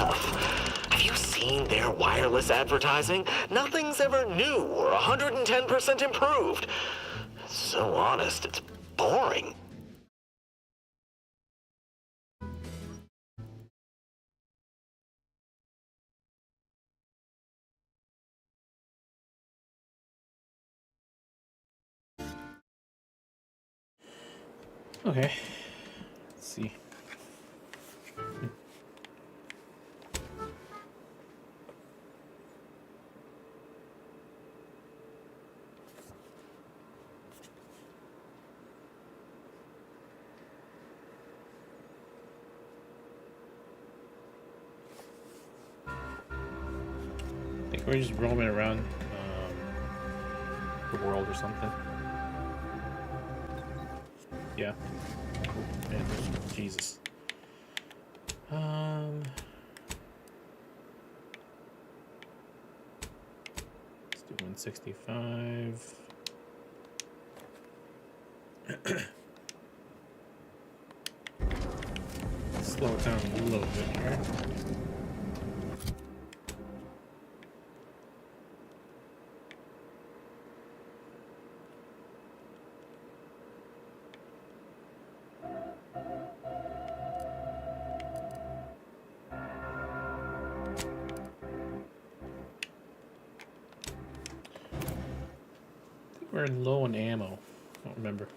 enough. Have you seen their wireless advertising? Nothing's ever new or 110% improved. It's so honest, it's boring. Okay, let's see. I think we're just roaming around the world or something. Yeah. Oh, man, Jesus. Let's do 165. Slow it down a little bit here. We're low on ammo. I don't remember.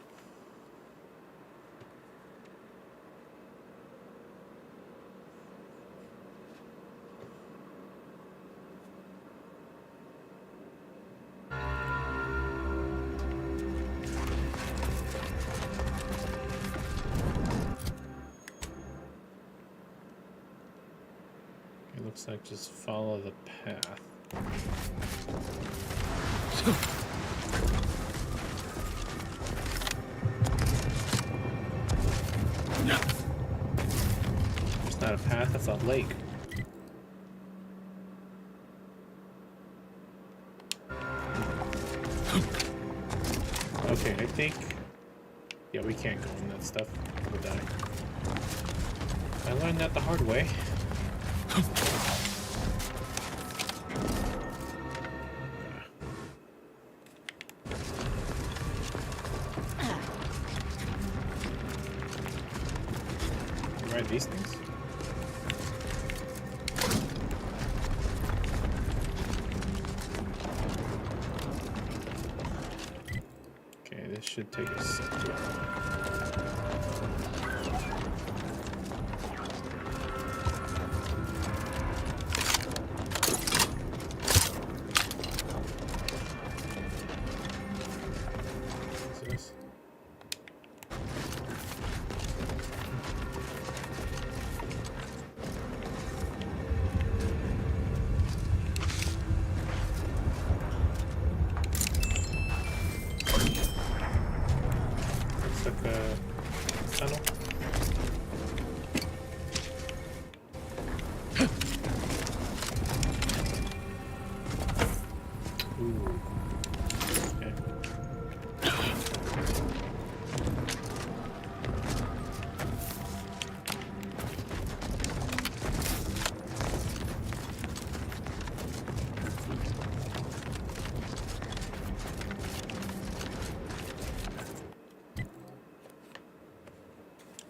It looks like just follow the path. It's not a path, that's a lake. Okay, I think... Yeah, we can't go in that stuff. We'll die. I learned that the hard way. Ride these things? Okay, this should take us. Tunnel. Ooh. Okay.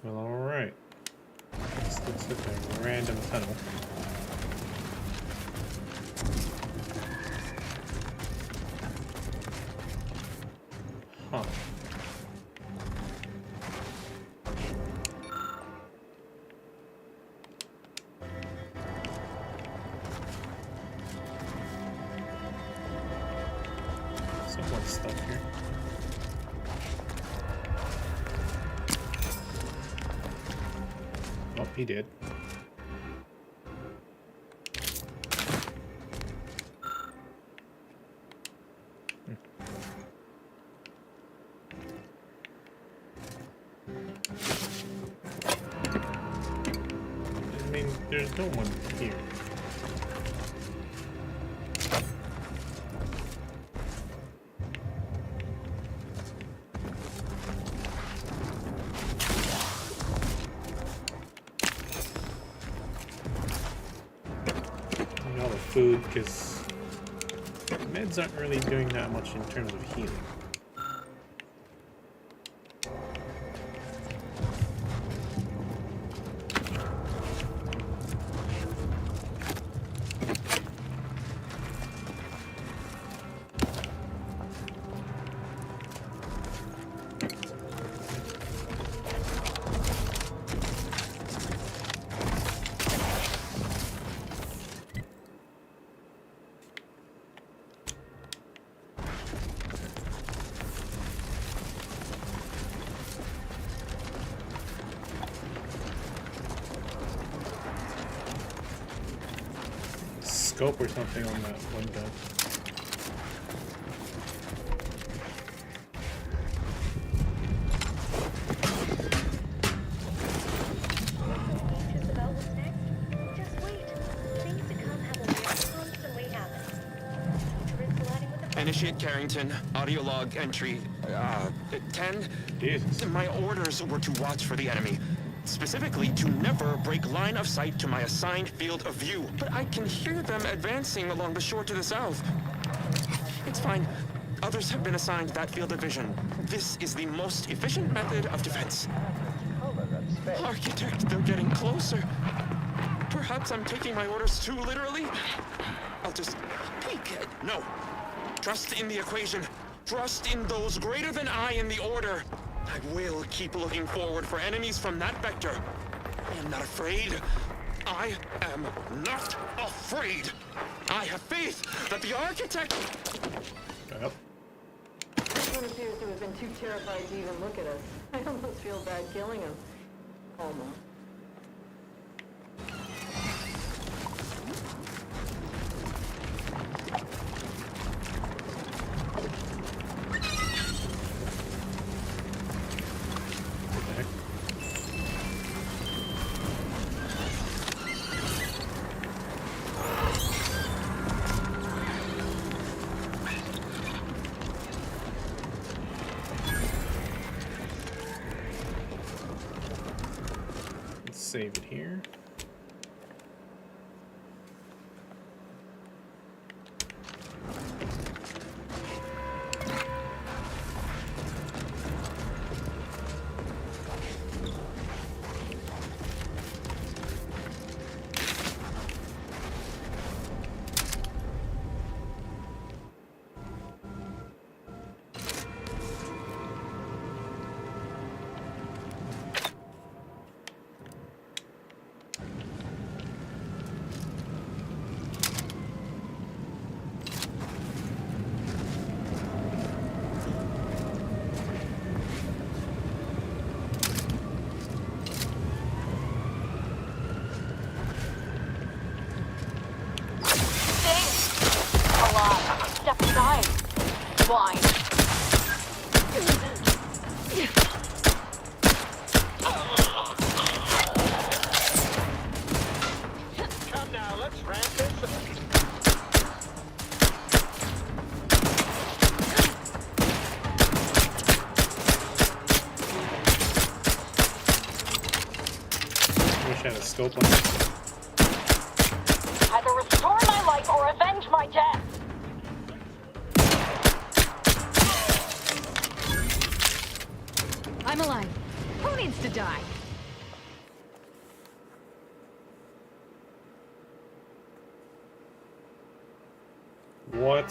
Well, alright. This looks like a random tunnel. Huh. Someone's stuck here. Oh, he did. I mean, there's no one here. food because meds aren't really doing that much in terms of healing. Scope or something on that one gun. About what's next? Just wait. Things to come have a way of constantly happening. Initiate Carrington, audio log entry, 10. Jesus. My orders were to watch for the enemy. Specifically, to never break line of sight to my assigned field of view. But I can hear them advancing along the shore to the south. It's fine. Others have been assigned that field of vision. This is the most efficient method of defense. Architect, they're getting closer. Perhaps I'm taking my orders too literally. I'll just tweak it. No. Trust in the equation. Trust in those greater than I in the order. I will keep looking forward for enemies from that vector. I am not afraid. I am not afraid. I have faith that the architect... Yep. This one appears to have been too terrified to even look at us. I almost feel bad killing him. Almost. Save it here. Step aside. Blind. Come now, let's ramp this up. Wish I had a scope on it. Either restore my life or avenge my death. I'm alive. Who needs to die? What?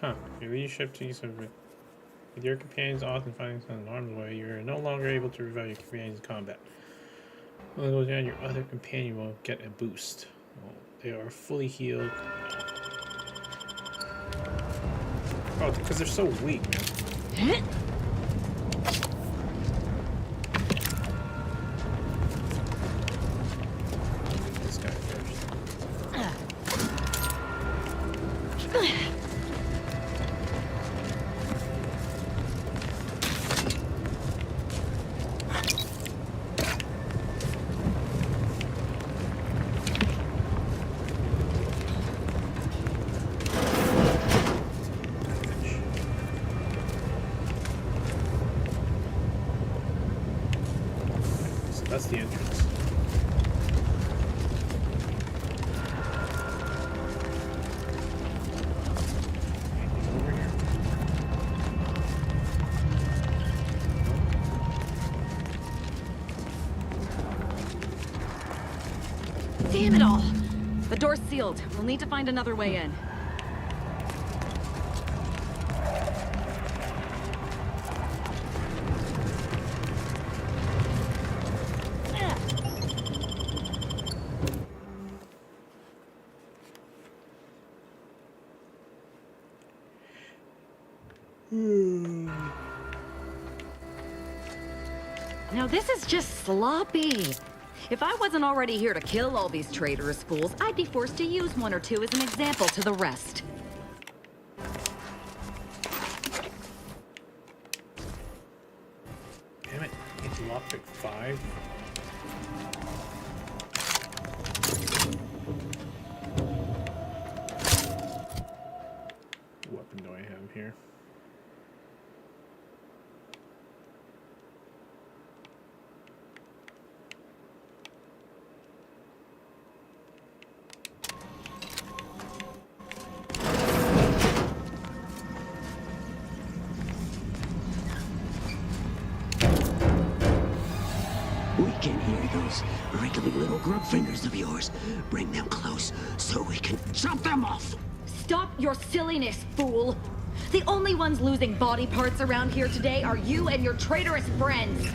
Huh. Your leadership to use of it. With your companions often finding some harm's way, you are no longer able to revive your companions in combat. When it goes down, your other companion will get a boost. Well, they are fully healed. Oh, because they're so weak, man. This guy first. That's the entrance. Anything over here? Damn it all! The door's sealed. We'll need to find another way in. Now this is just sloppy. If I wasn't already here to kill all these traitorous fools, I'd be forced to use one or two as an example to the rest. Damn it, it's lockpick 5. What weapon do I have here? We can hear those wriggly little grub fingers of yours. Bring them close so we can chop them off. Stop your silliness, fool! The only ones losing body parts around here today are you and your traitorous friends!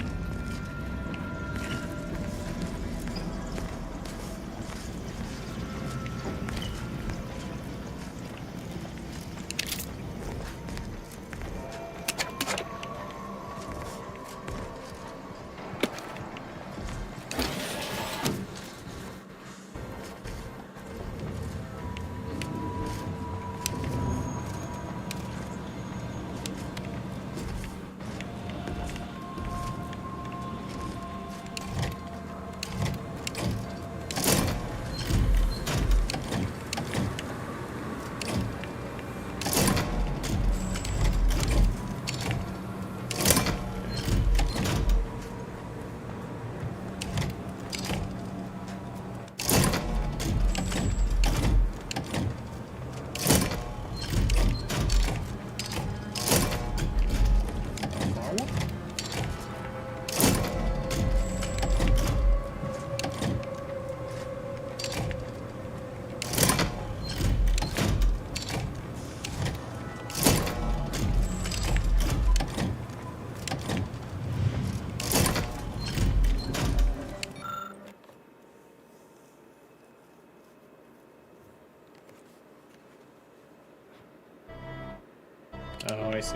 Oh, I see.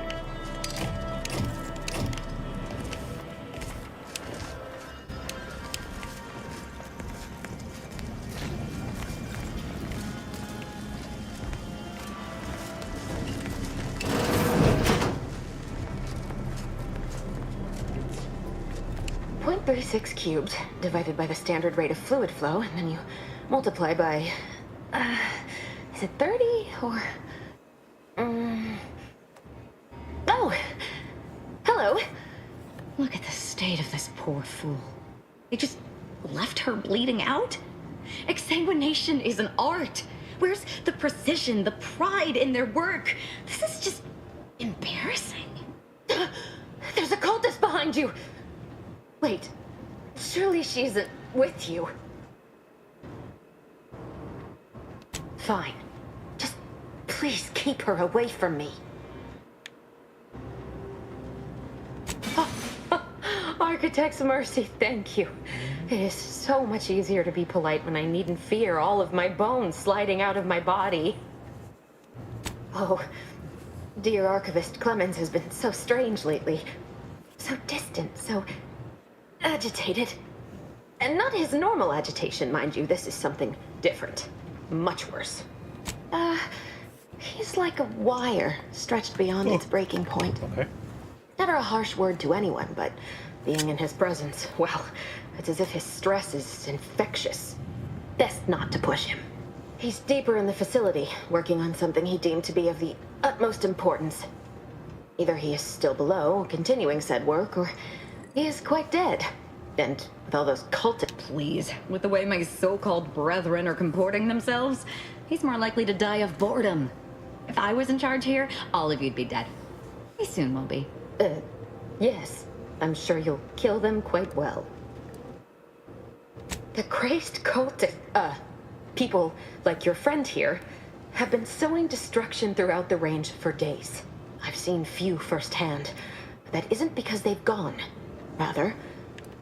.36 cubed divided by the standard rate of fluid flow, and then you multiply by, is it 30 or? Oh, hello. Look at the state of this poor fool. They just left her bleeding out? Exsanguination is an art. Where's the precision, the pride in their work? This is just embarrassing. There's a cultist behind you. Wait, surely she isn't with you. Fine. Just please keep her away from me. Architect's mercy, thank you. It is so much easier to be polite when I needn't fear all of my bones sliding out of my body. Oh, dear Archivist Clemens has been so strange lately. So distant, so agitated. And not his normal agitation, mind you. This is something different. Much worse. He's like a wire stretched beyond its breaking point. Okay. Never a harsh word to anyone, but being in his presence, well, it's as if his stress is infectious. Best not to push him. He's deeper in the facility, working on something he deemed to be of the utmost importance. Either he is still below, continuing said work, or he is quite dead. And with all those cultists. Please, with the way my so-called brethren are comporting themselves, he's more likely to die of boredom. If I was in charge here, all of you'd be dead. He soon will be. Yes. I'm sure you'll kill them quite well. The crazed cultist, people like your friend here have been sowing destruction throughout the range for days. I've seen few firsthand, but that isn't because they've gone. Rather,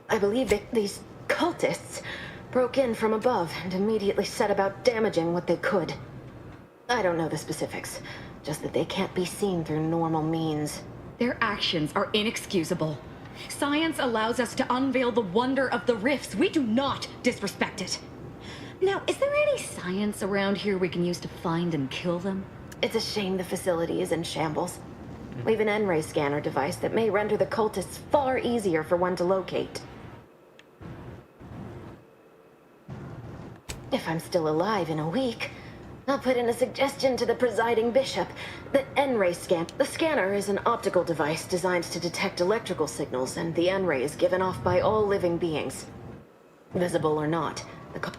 I believe that these cultists broke in from above and immediately set about damaging what they could. I don't know the specifics, just that they can't be seen through normal means. Their actions are inexcusable. Science allows us to unveil the wonder of the rifts. We do not disrespect it. Now, is there any science around here we can use to find and kill them? It's a shame the facility is in shambles. We've an N-ray scanner device that may render the cultists far easier for one to locate. If I'm still alive in a week, I'll put in a suggestion to the presiding bishop that N-ray scan. The scanner is an optical device designed to detect electrical signals, and the N-ray is given off by all living beings. Visible or not,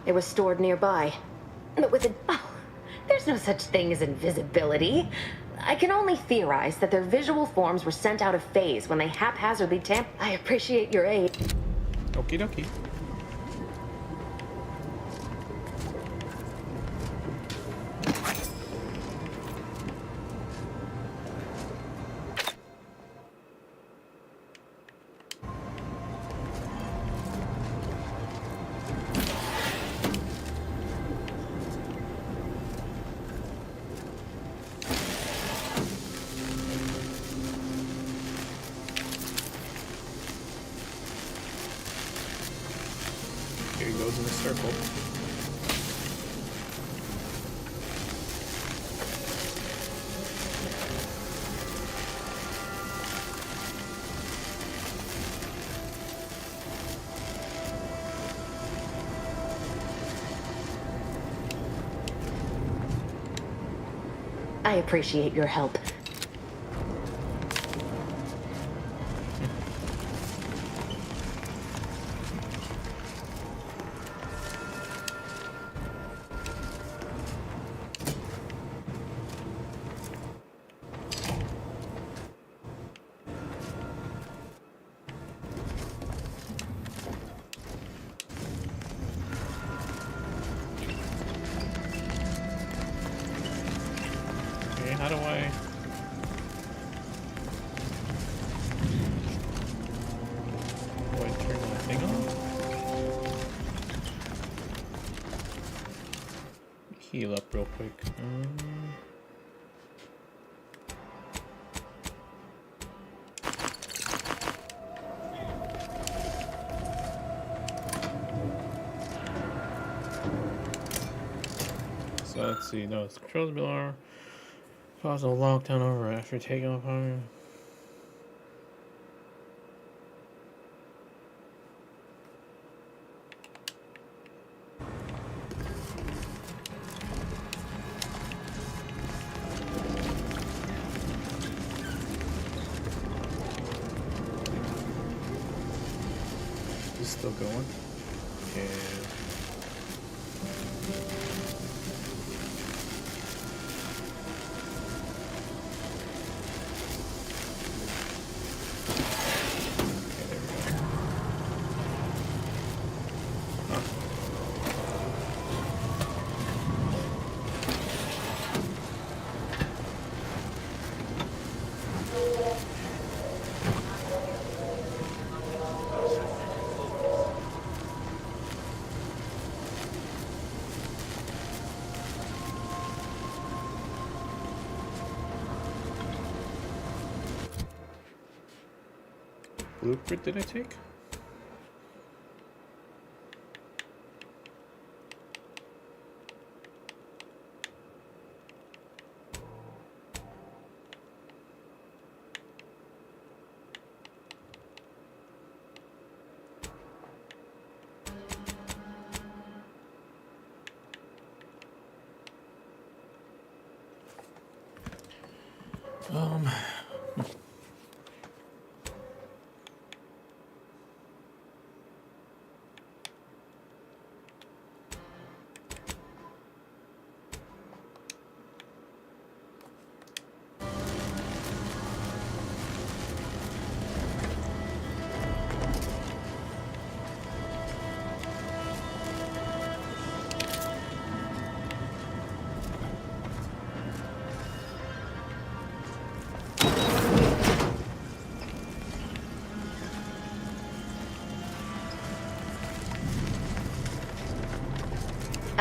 it was stored nearby. But with there's no such thing as invisibility. I can only theorize that their visual forms were sent out of phase when they haphazardly I appreciate your aid. Okie dokie. Here he goes in a circle. I appreciate your help. Okay, how do I... Do I turn my thing on? Heal up real quick. So let's see, no, it's controls below. Cause a lockdown over after taking off on. Is this still going? Yeah. Blueprint did I take?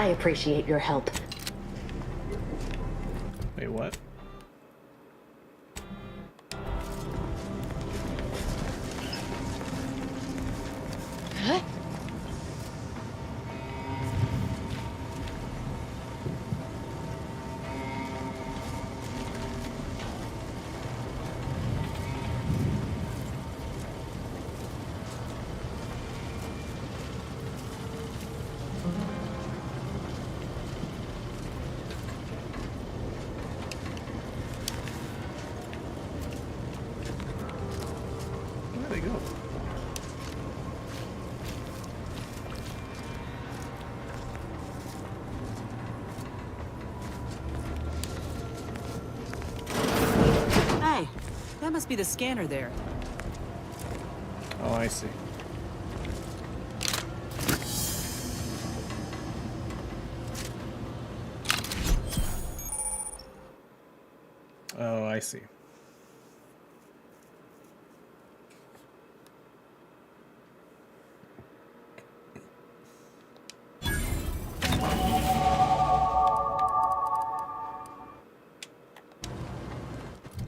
I appreciate your help. Wait, what? Huh? Where'd they go? Hey, that must be the scanner there. Oh, I see. Oh, I see.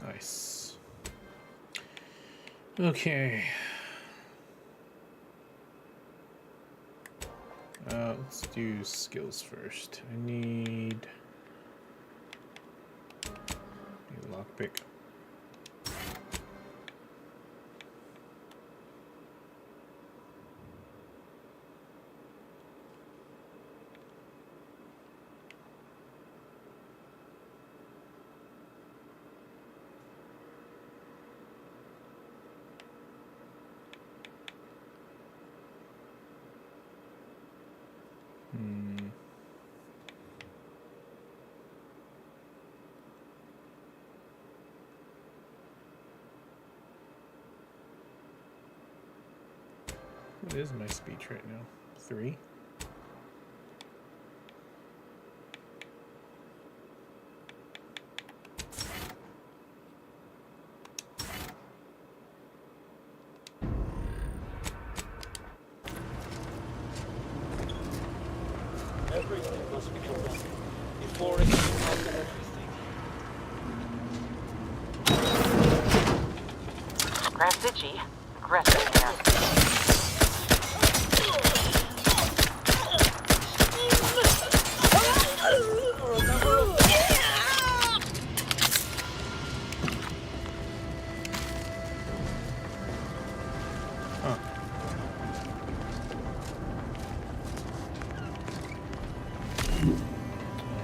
Nice. Okay. Let's do skills first. I need a lockpick. What is my speech right now? 3? Everything must be correct before it becomes everything. Grab Stitchy. Aggressive here. Huh.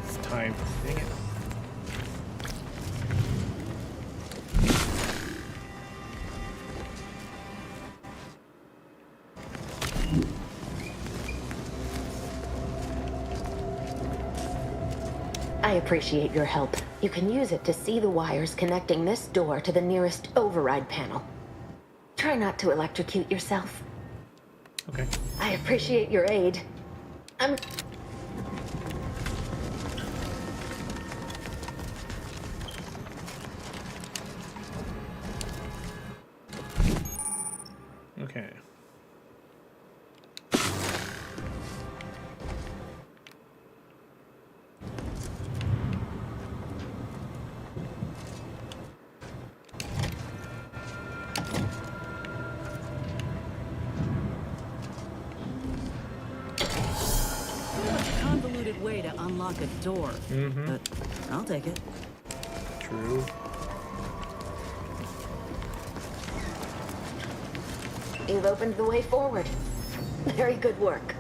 It's time. Dang it. I appreciate your help. You can use it to see the wires connecting this door to the nearest override panel. Try not to electrocute yourself. Okay. I appreciate your aid. I'm... Okay. Convoluted way to unlock a door. But I'll take it. True. You've opened the way forward. Very good work.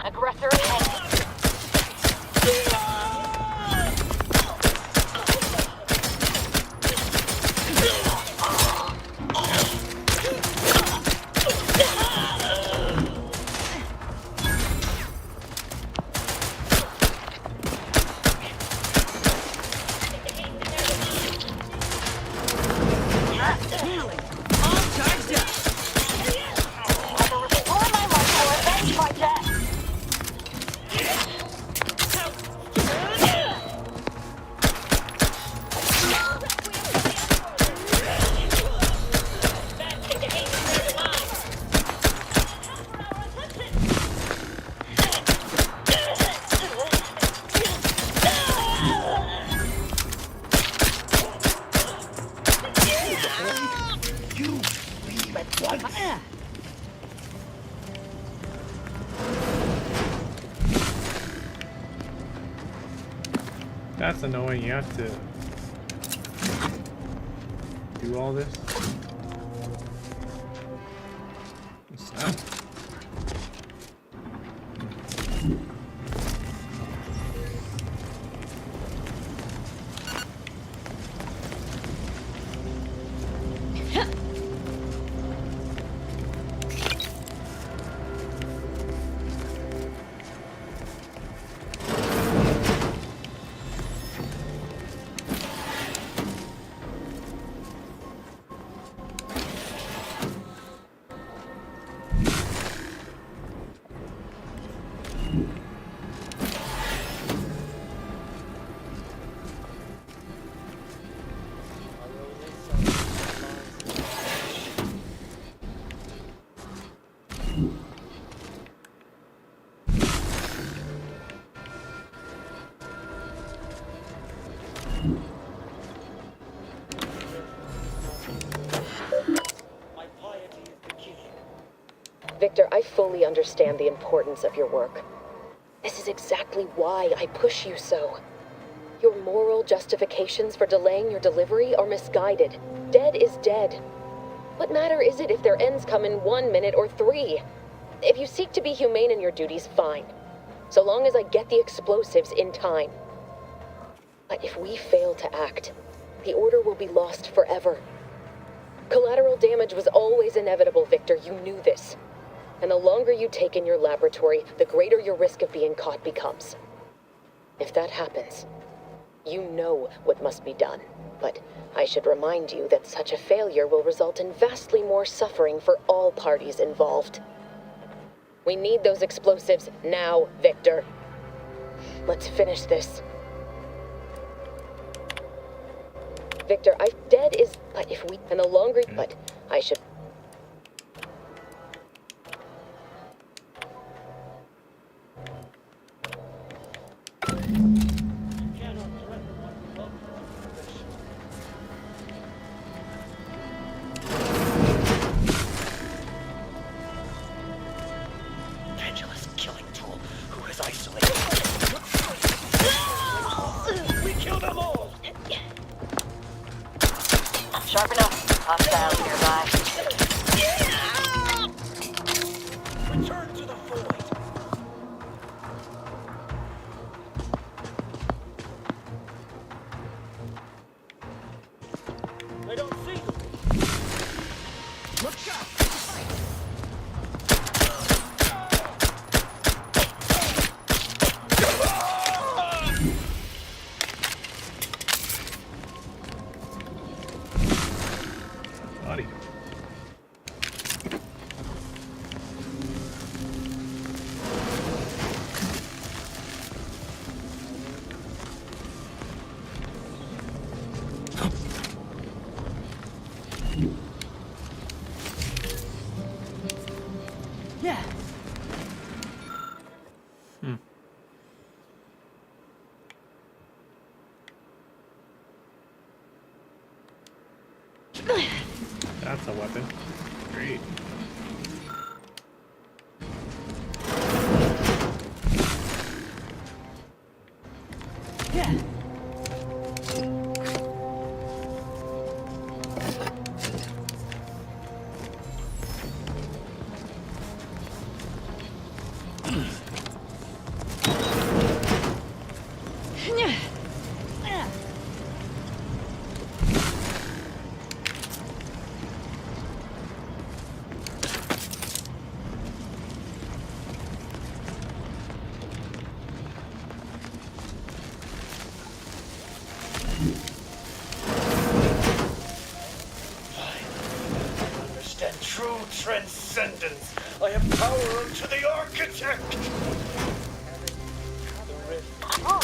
Aggressor ahead. You leave at once. That's annoying. You have to do all this. What's that? Victor, I fully understand the importance of your work. This is exactly why I push you so. Your moral justifications for delaying your delivery are misguided. Dead is dead. What matter is it if their ends come in 1 minute or 3? If you seek to be humane in your duties, fine. So long as I get the explosives in time. But if we fail to act, the order will be lost forever. Collateral damage was always inevitable, Victor. You knew this. And the longer you take in your laboratory, the greater your risk of being caught becomes. If that happens, you know what must be done. But I should remind you that such a failure will result in vastly more suffering for all parties involved. We need those explosives now, Victor. Let's finish this. Victor, dead is, but if we, and the longer, but I should. Pendulous killing tool who has isolated. We killed them all! Sharp enough. Hostiles nearby. Return to the void. I don't see them. Look out! Body. Yeah. That's a weapon. Great. Yeah. Understand true transcendence. I have power unto the architect. The rift. Oh,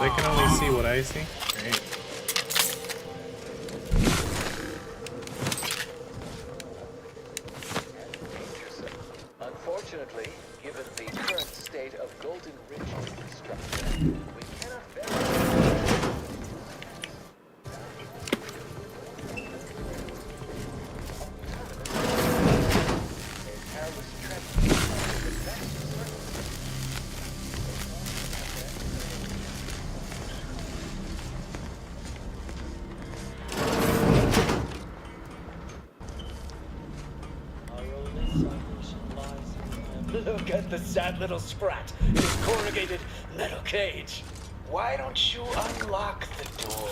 they can only see what I see? Great. Unfortunately, given the current state of Golden Ridge infrastructure, we cannot verify. Look at the sad little sprat in his corrugated metal cage. Why don't you unlock the door?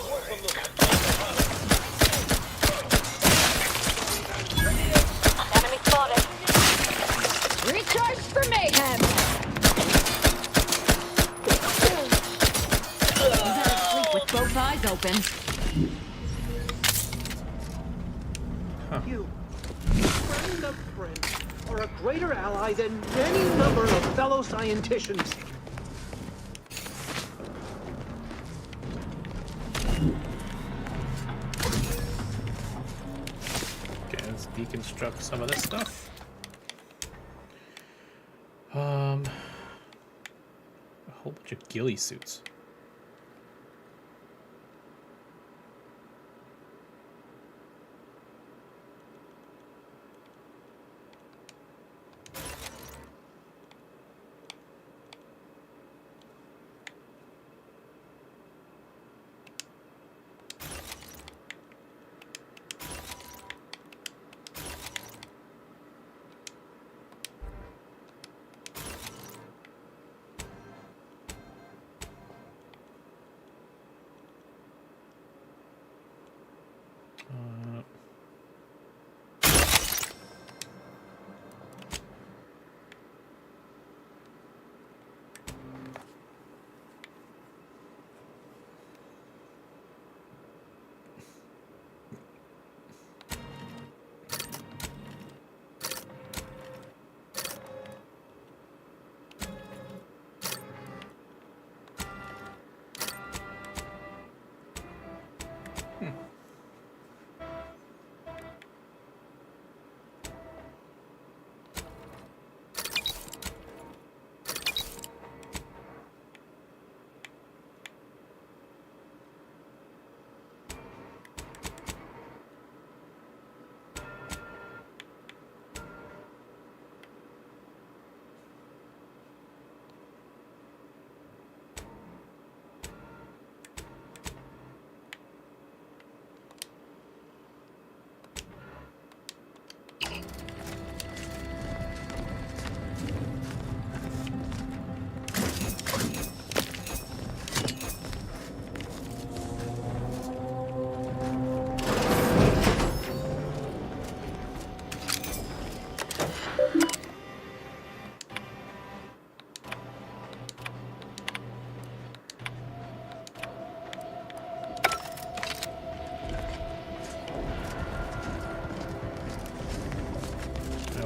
Enemy spotted. Recharge for mayhem! You better sleep with both eyes open. You, friend of friends, are a greater ally than any number of fellow scienticians. Okay, let's deconstruct some of this stuff. A whole bunch of ghillie suits.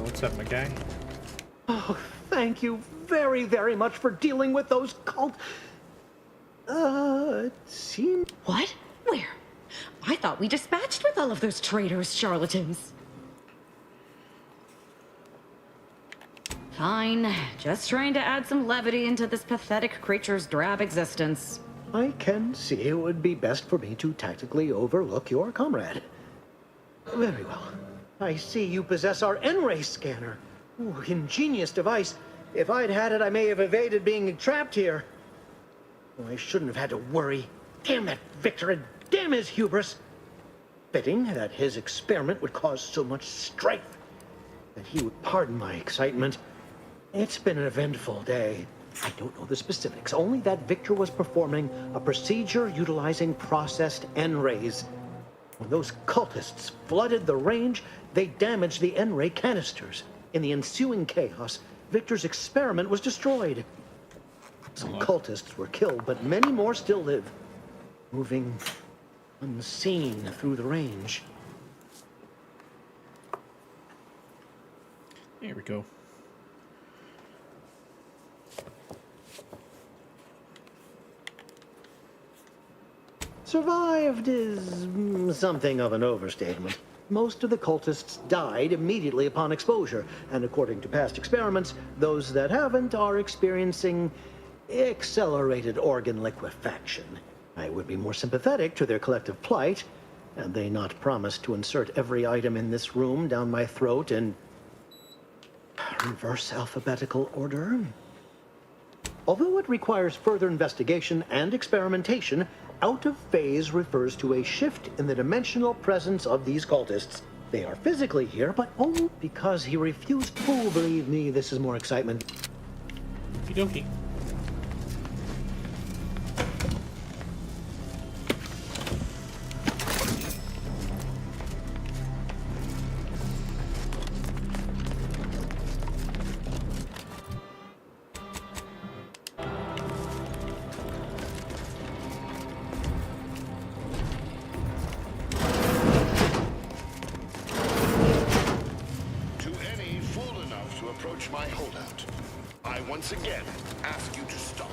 What's up, my guy? Oh, thank you very, very much for dealing with those cult... it seems... What? Where? I thought we dispatched with all of those traitorous charlatans. Fine. Just trying to add some levity into this pathetic creature's drab existence. I can see it would be best for me to tactically overlook your comrade. Very well. I see you possess our N-ray scanner. Ooh, ingenious device. If I'd had it, I may have evaded being trapped here. Oh, I shouldn't have had to worry. Damn that Victor and damn his hubris. Fitting that his experiment would cause so much strife. That he would pardon my excitement. It's been an eventful day. I don't know the specifics, only that Victor was performing a procedure utilizing processed N-rays. When those cultists flooded the range, they damaged the N-ray canisters. In the ensuing chaos, Victor's experiment was destroyed. Some cultists were killed, but many more still live, moving unseen through the range. Here we go. Survived is something of an overstatement. most of the cultists died immediately upon exposure, and according to past experiments, those that haven't are experiencing accelerated organ liquefaction. I would be more sympathetic to their collective plight, had they not promised to insert every item in this room down my throat in reverse alphabetical order. Although it requires further investigation and experimentation, out of phase refers to a shift in the dimensional presence of these cultists. They are physically here, but only because he refused. Oh, believe me, this is more excitement. Okie dokie. My holdout. I once again ask you to stop.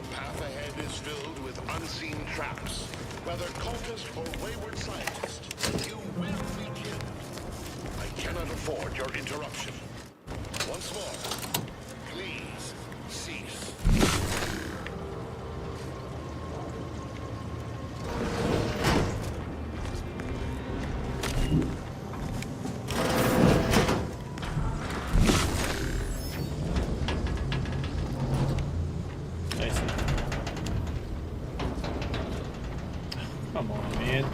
The path ahead is filled with unseen traps. Whether cultist or wayward scientist, you will be killed. I cannot afford your interruption. Once more, please cease. Come on, man.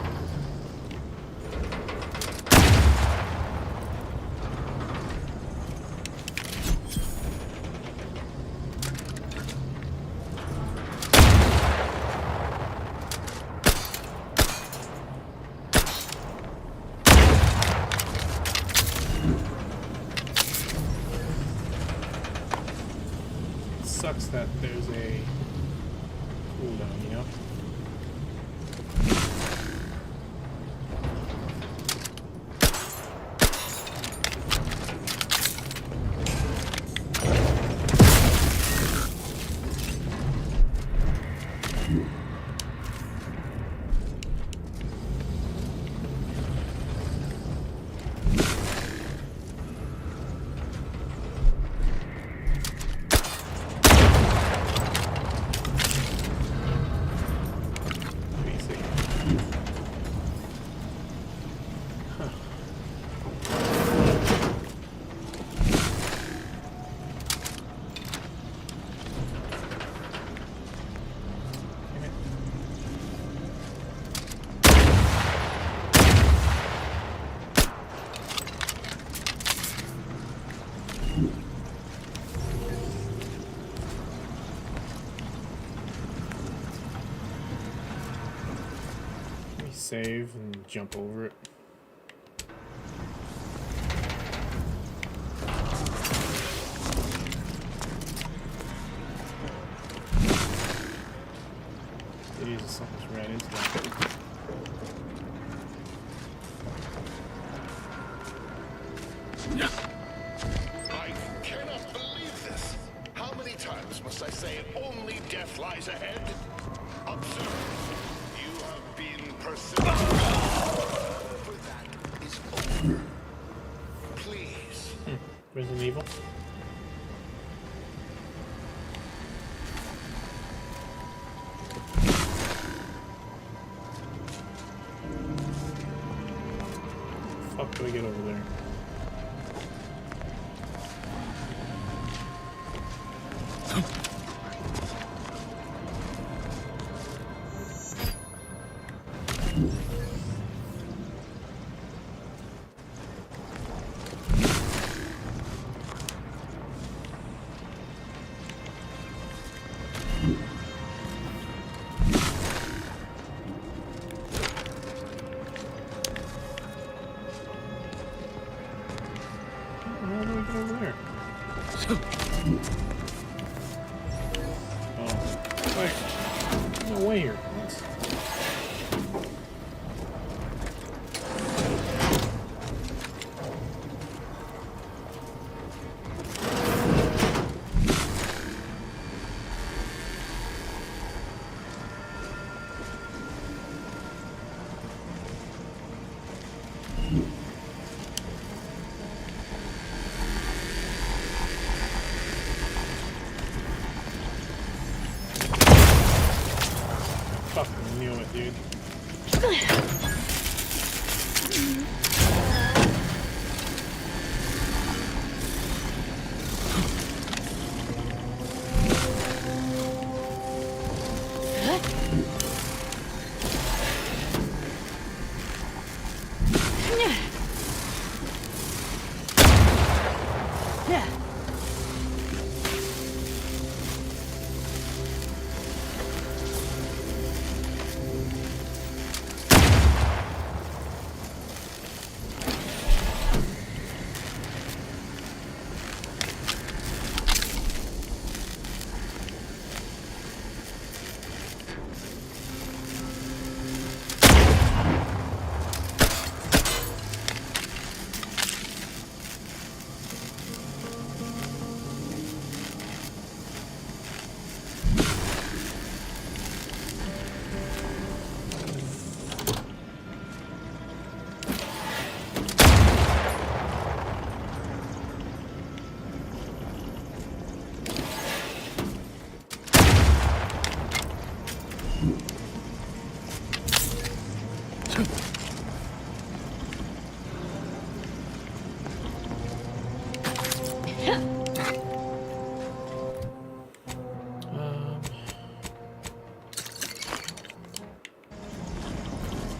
It sucks that there's a cooldown, you know? Save and jump over it. Jesus, something's ran into that. I cannot believe this. How many times must I say only death lies ahead? Observe. You have been persistent. That is over. Please. Resident Evil. Fuck do I get over there? deal with, dude.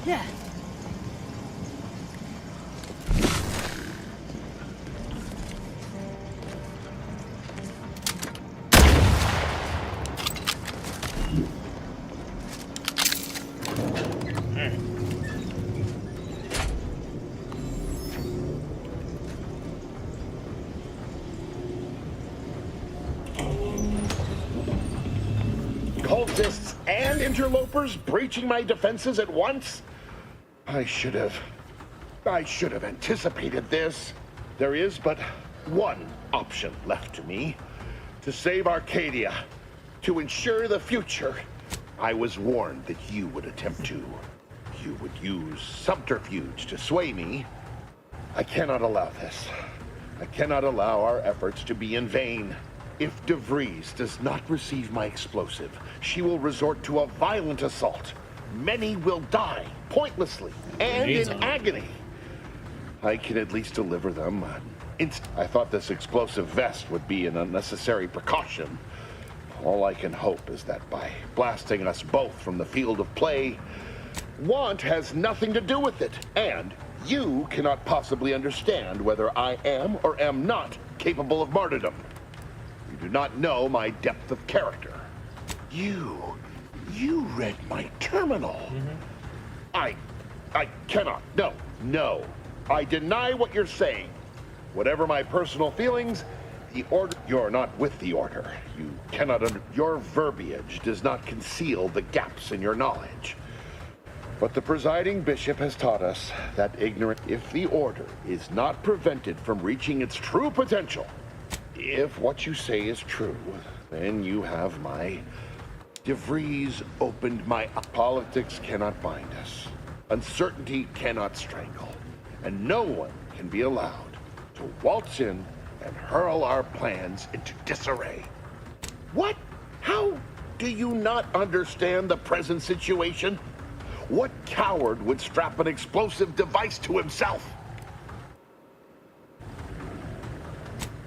Yeah. Cultists and interlopers breaching my defenses at once? I should have anticipated this. There is but one option left to me. To save Arcadia. To ensure the future. I was warned that you would attempt to. You would use subterfuge to sway me. I cannot allow this. I cannot allow our efforts to be in vain. If DeVries does not receive my explosive, she will resort to a violent assault. Many will die, pointlessly, and in agony. I can at least deliver them. I thought this explosive vest would be an unnecessary precaution. All I can hope is that by blasting us both from the field of play, want has nothing to do with it, and you cannot possibly understand whether I am or am not capable of martyrdom. You do not know my depth of character. You read my terminal. I cannot. No. I deny what you're saying. Whatever my personal feelings, the order. You're not with the order. You cannot your verbiage does not conceal the gaps in your knowledge. But the presiding bishop has taught us that if the order is not prevented from reaching its true potential, if what you say is true, then you have my... DeVries opened my... Politics cannot bind us. Uncertainty cannot strangle. And no one can be allowed to waltz in and hurl our plans into disarray. What? How do you not understand the present situation? What coward would strap an explosive device to himself?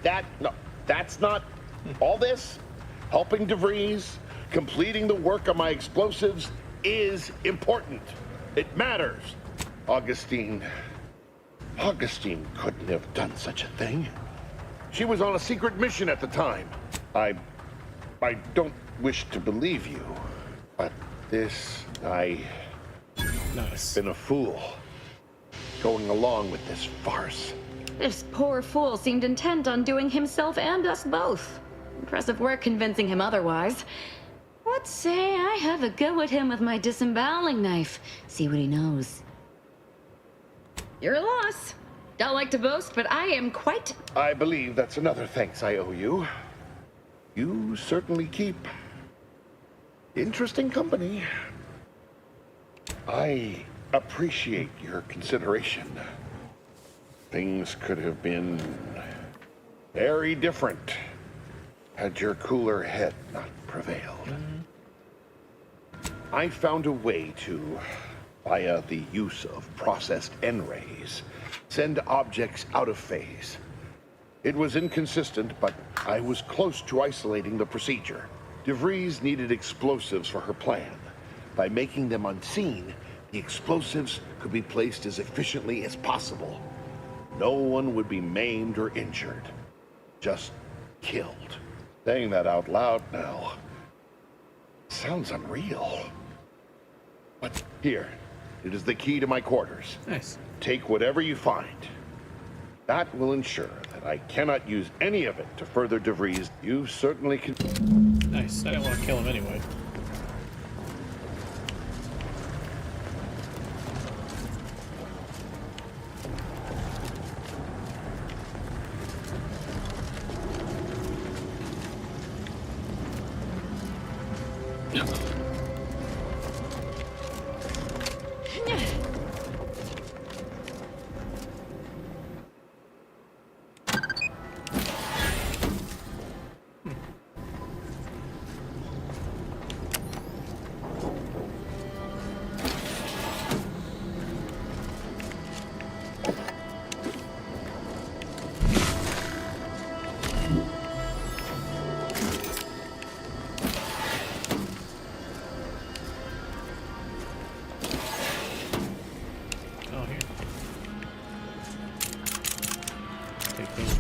That's not... All this, helping DeVries, completing the work of my explosives is important. It matters. Augustine couldn't have done such a thing. She was on a secret mission at the time. I don't wish to believe you, but I've been a fool, going along with this farce. This poor fool seemed intent on doing himself and us both. Impressive work convincing him otherwise. Let's say I have a go at him with my disemboweling knife. See what he knows. Your loss. Don't like to boast, but I am quite... I believe that's another thanks I owe you. You certainly keep interesting company. I appreciate your consideration. Things could have been very different had your cooler head not prevailed. I found a way to, via the use of processed N-rays, send objects out of phase. It was inconsistent, but I was close to isolating the procedure. DeVries needed explosives for her plan. By making them unseen, the explosives could be placed as efficiently as possible. No one would be maimed or injured, just killed. Saying that out loud now sounds unreal. But here, it is the key to my quarters. Nice. Take whatever you find. That will ensure that I cannot use any of it to further DeVries. You certainly can. Nice. I didn't want to kill him anyway.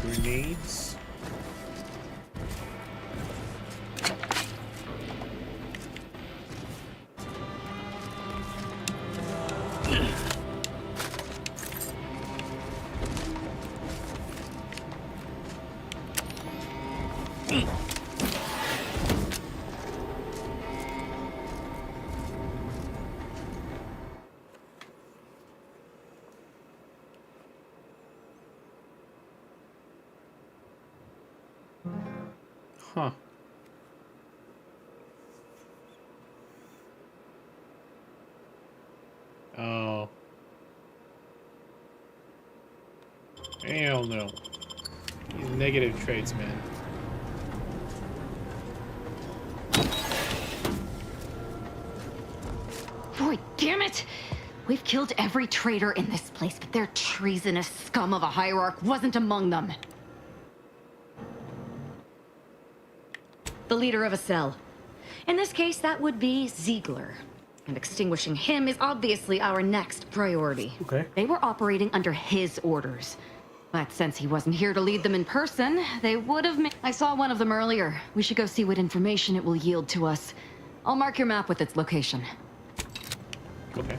Grenades. Huh. Oh. Hell no. These negative traits, man. Boy, damn it! We've killed every traitor in this place, but their treasonous scum of a hierarch wasn't among them. The leader of a cell. In this case, that would be Ziegler. And extinguishing him is obviously our next priority. Okay. They were operating under his orders. But since he wasn't here to lead them in person, they would have made... I saw one of them earlier. We should go see what information it will yield to us. I'll mark your map with its location. Okay.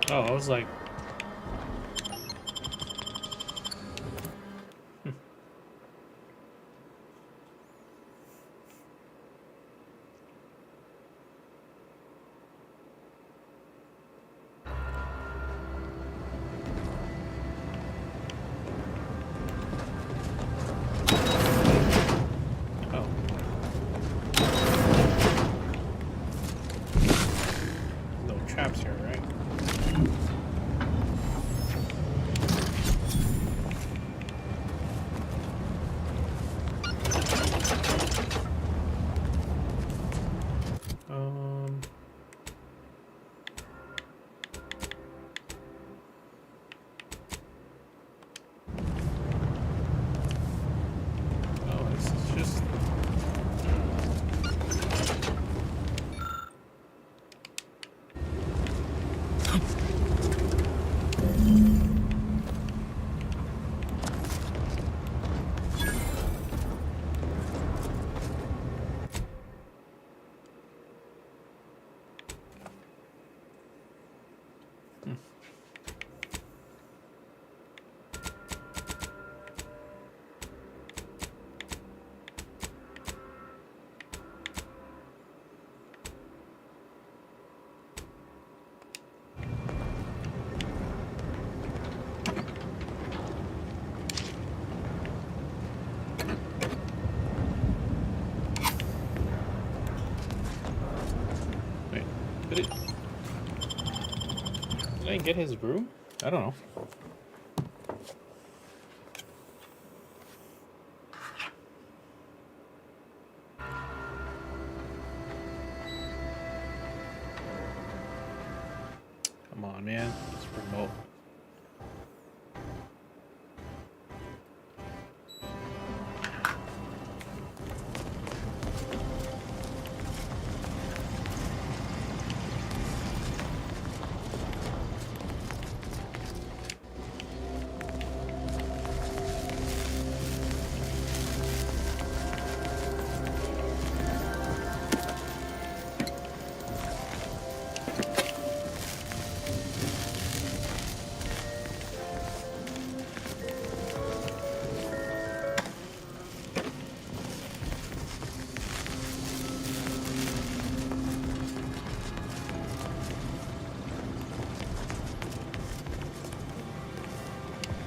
Oh, I was like... No traps here, right? Oh, this is just... Did I get his broom? I don't know. Come on, man. Let's promote.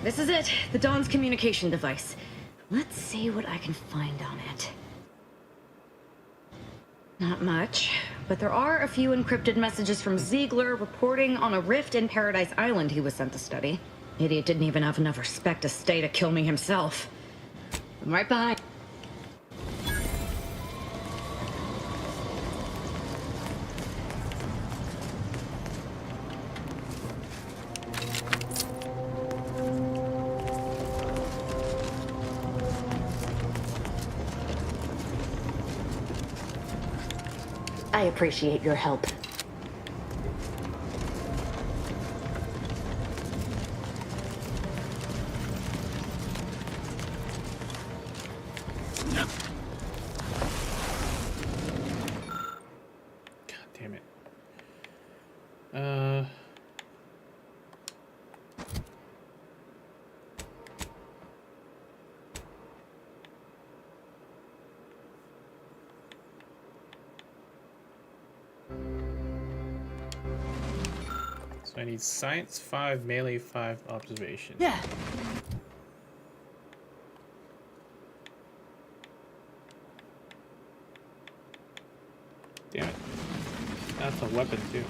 This is it, the Dawn's communication device. Let's see what I can find on it. Not much, but there are a few encrypted messages from Ziegler reporting on a rift in Paradise Island he was sent to study. Idiot didn't even have enough respect to stay to kill me himself. I'm right behind. I appreciate your help. God damn it. So I need Science 5, Melee 5, Observation. Yeah. Damn it. That's a weapon too.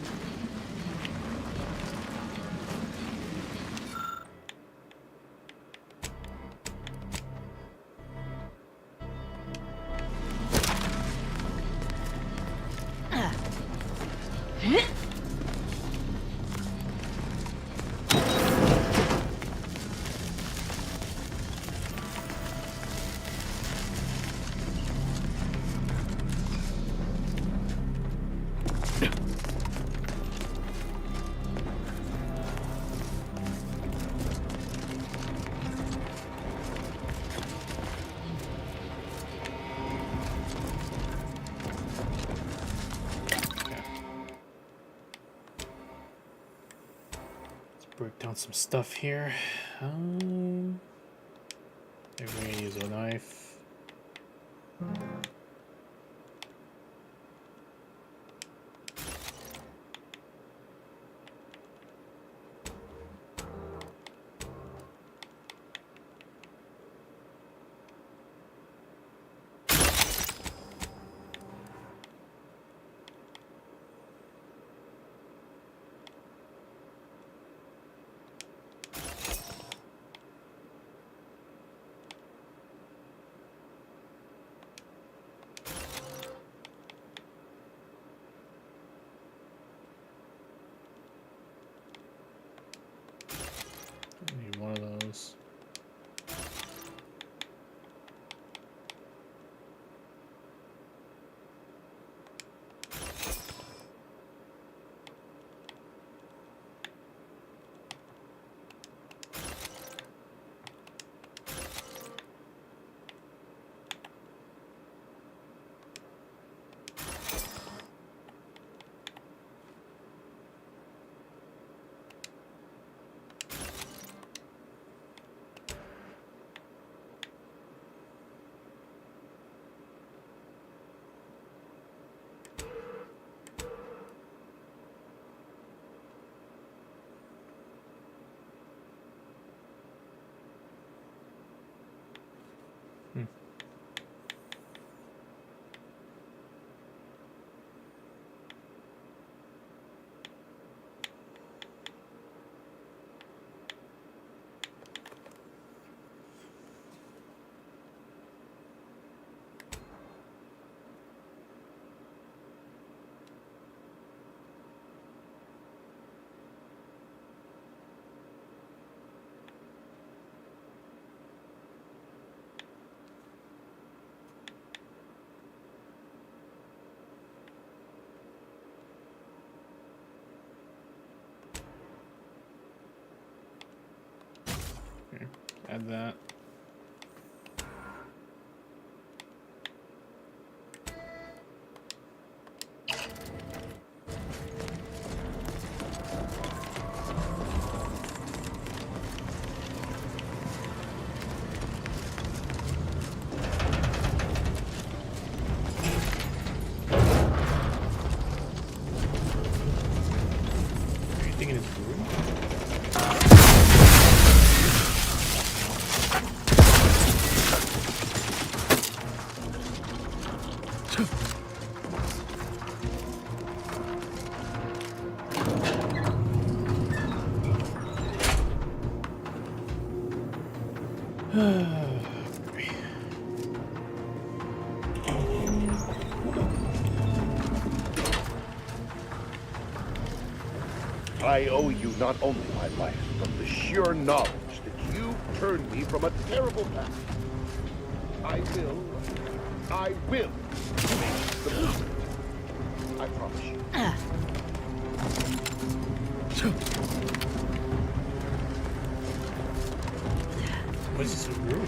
Break down some stuff here. Maybe we're gonna use a knife. Add that. I owe you not only my life, but the sheer knowledge that you turned me from a terrible path. I will make the most of it. I promise you. What's this room?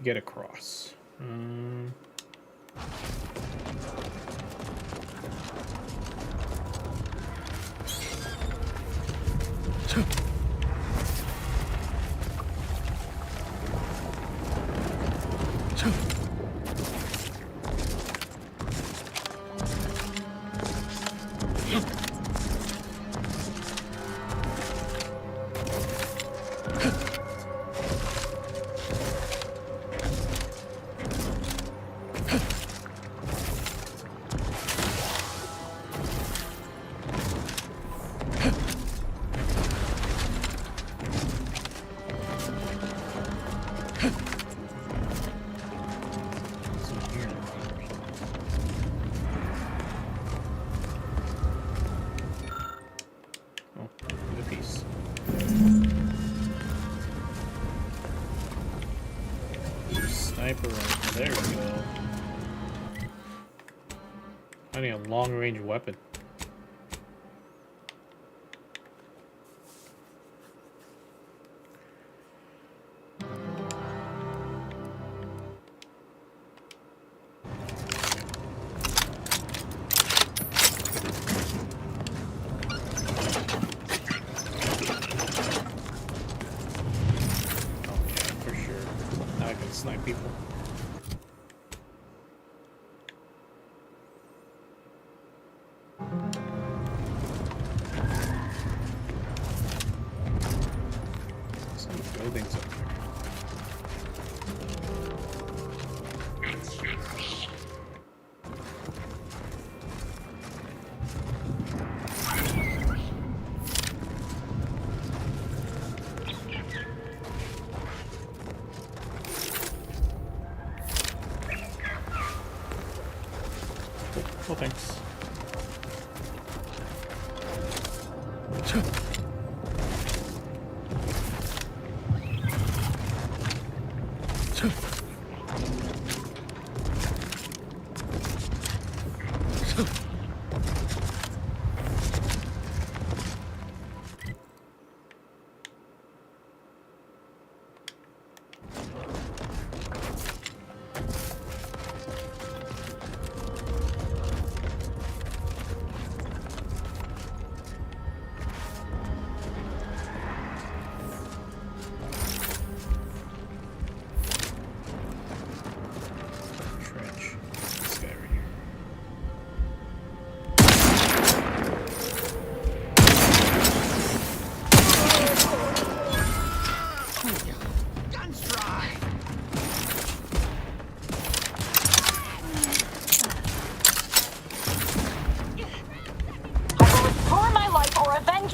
Get across. sniper rifle. There we go. Finding a long-range weapon. Snipe people. Some buildings up there. Well, thanks.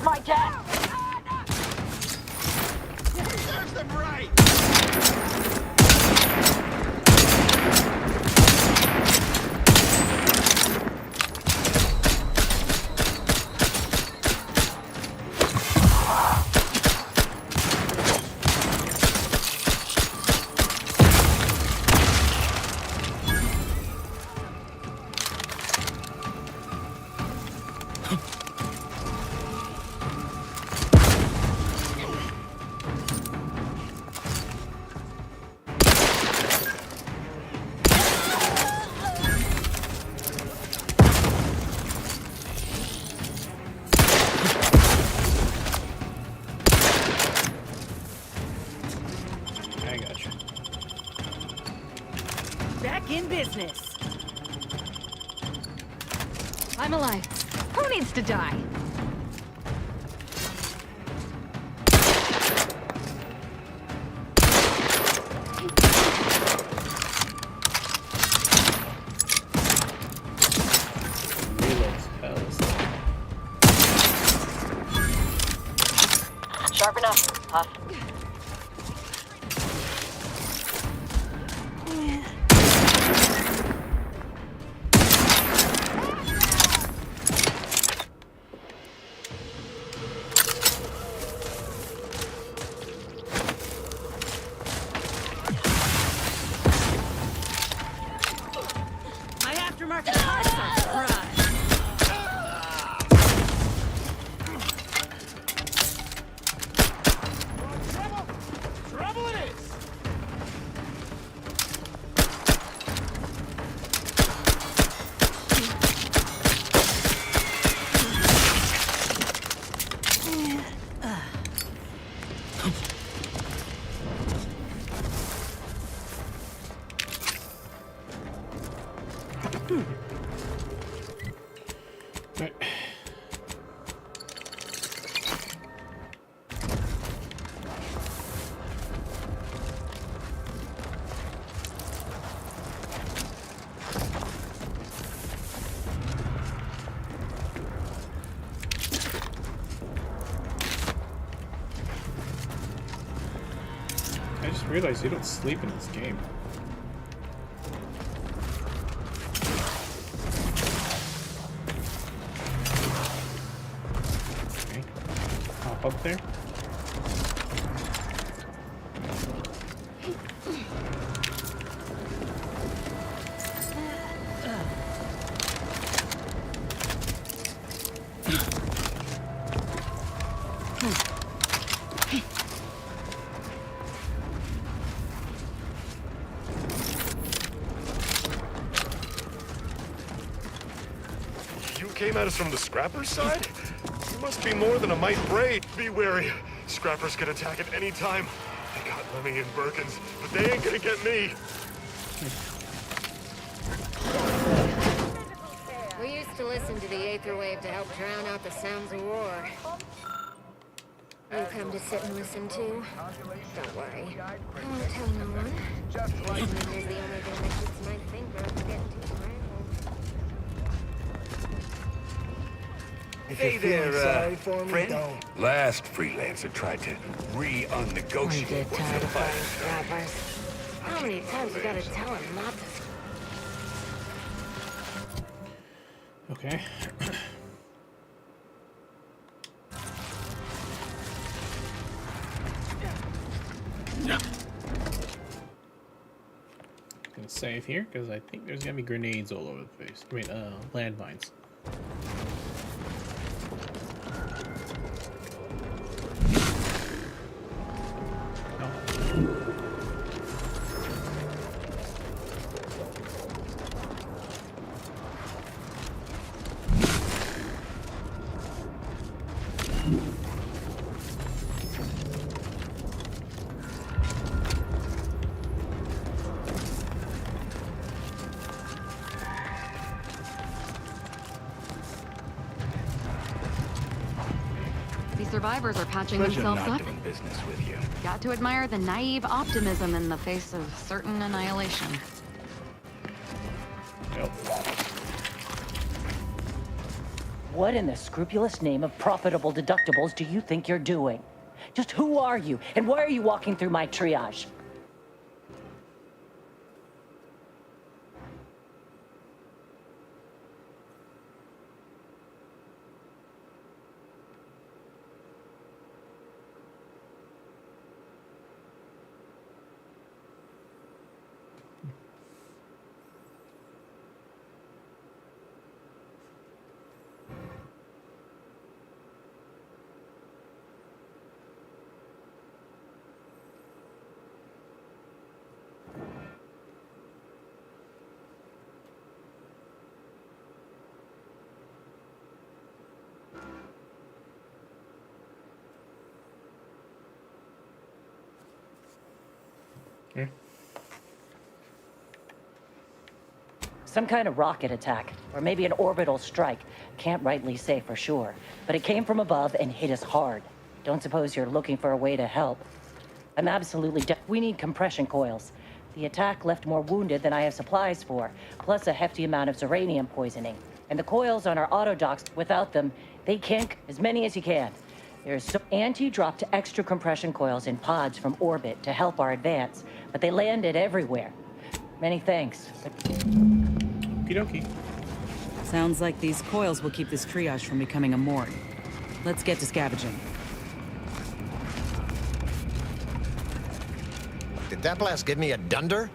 My death! Serves them right! Back in business. I'm alive. Who needs to die? Sharp enough, Huff. My aftermarket parts are surprise. Trouble it is! Right. I just realized you don't sleep in this game. Okay. Hop up there. You came at us from the Scrappers side? You must be more than a might braid. Be wary. Scrappers can attack at any time. They got Lemmy and Birkins, but they ain't gonna get me. We used to listen to the Aether Wave to help drown out the sounds of war. You come to sit and listen too? Don't worry. I won't tell no one. Listening is the only thing that keeps my thinker from getting too scrambled. Hey there, friend. Last freelancer tried to re-unnegotiate with Tired the of fighting scrappers. How many times you gotta tell him not to? Okay. Gonna save here because I think there's gonna be grenades all over the place. I mean, landmines. Survivors are patching Pleasure themselves not up. doing business with you. Got to admire the naive optimism in the face of certain annihilation. Yep. What in the scrupulous name of profitable deductibles do you think you're doing? Just who are you, and why are you walking through my triage? Some kind of rocket attack, or maybe an orbital strike. Can't rightly say for sure, but it came from above and hit us hard. Don't suppose you're looking for a way to help. I'm absolutely we need compression coils. The attack left more wounded than I have supplies for, plus a hefty amount of uranium poisoning. And the coils on our auto docks, without them, they can't, as many as you can. There's so dropped extra compression coils in pods from orbit to help our advance, but they landed everywhere. Many thanks. Okie dokie. Sounds like these coils will keep this triage from becoming a morgue. Let's get to scavenging. Did that blast give me a dunder?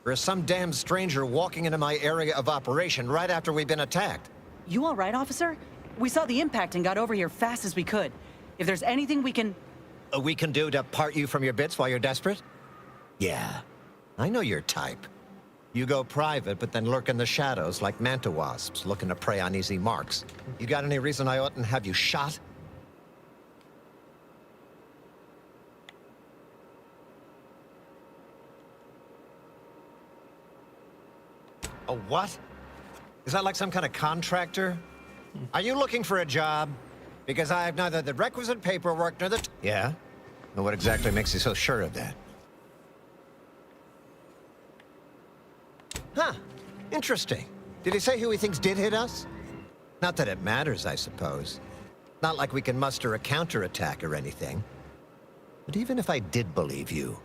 Or is some damn stranger walking into my area of operation right after we've been attacked? You all right, officer? We saw the impact and got over here fast as we could. If there's anything we can do to part you from your bits while you're desperate? Yeah, I know your type. You go private, but then lurk in the shadows like manta wasps looking to prey on easy marks. You got any reason I oughtn't have you shot? A what? Is that like some kind of contractor? Are you looking for a job? Because I have neither the requisite paperwork nor the... Yeah? Well, what exactly makes you so sure of that? Huh. Interesting. Did he say who he thinks did hit us? Not that it matters, I suppose. Not like we can muster a counterattack or anything. But even if I did believe you,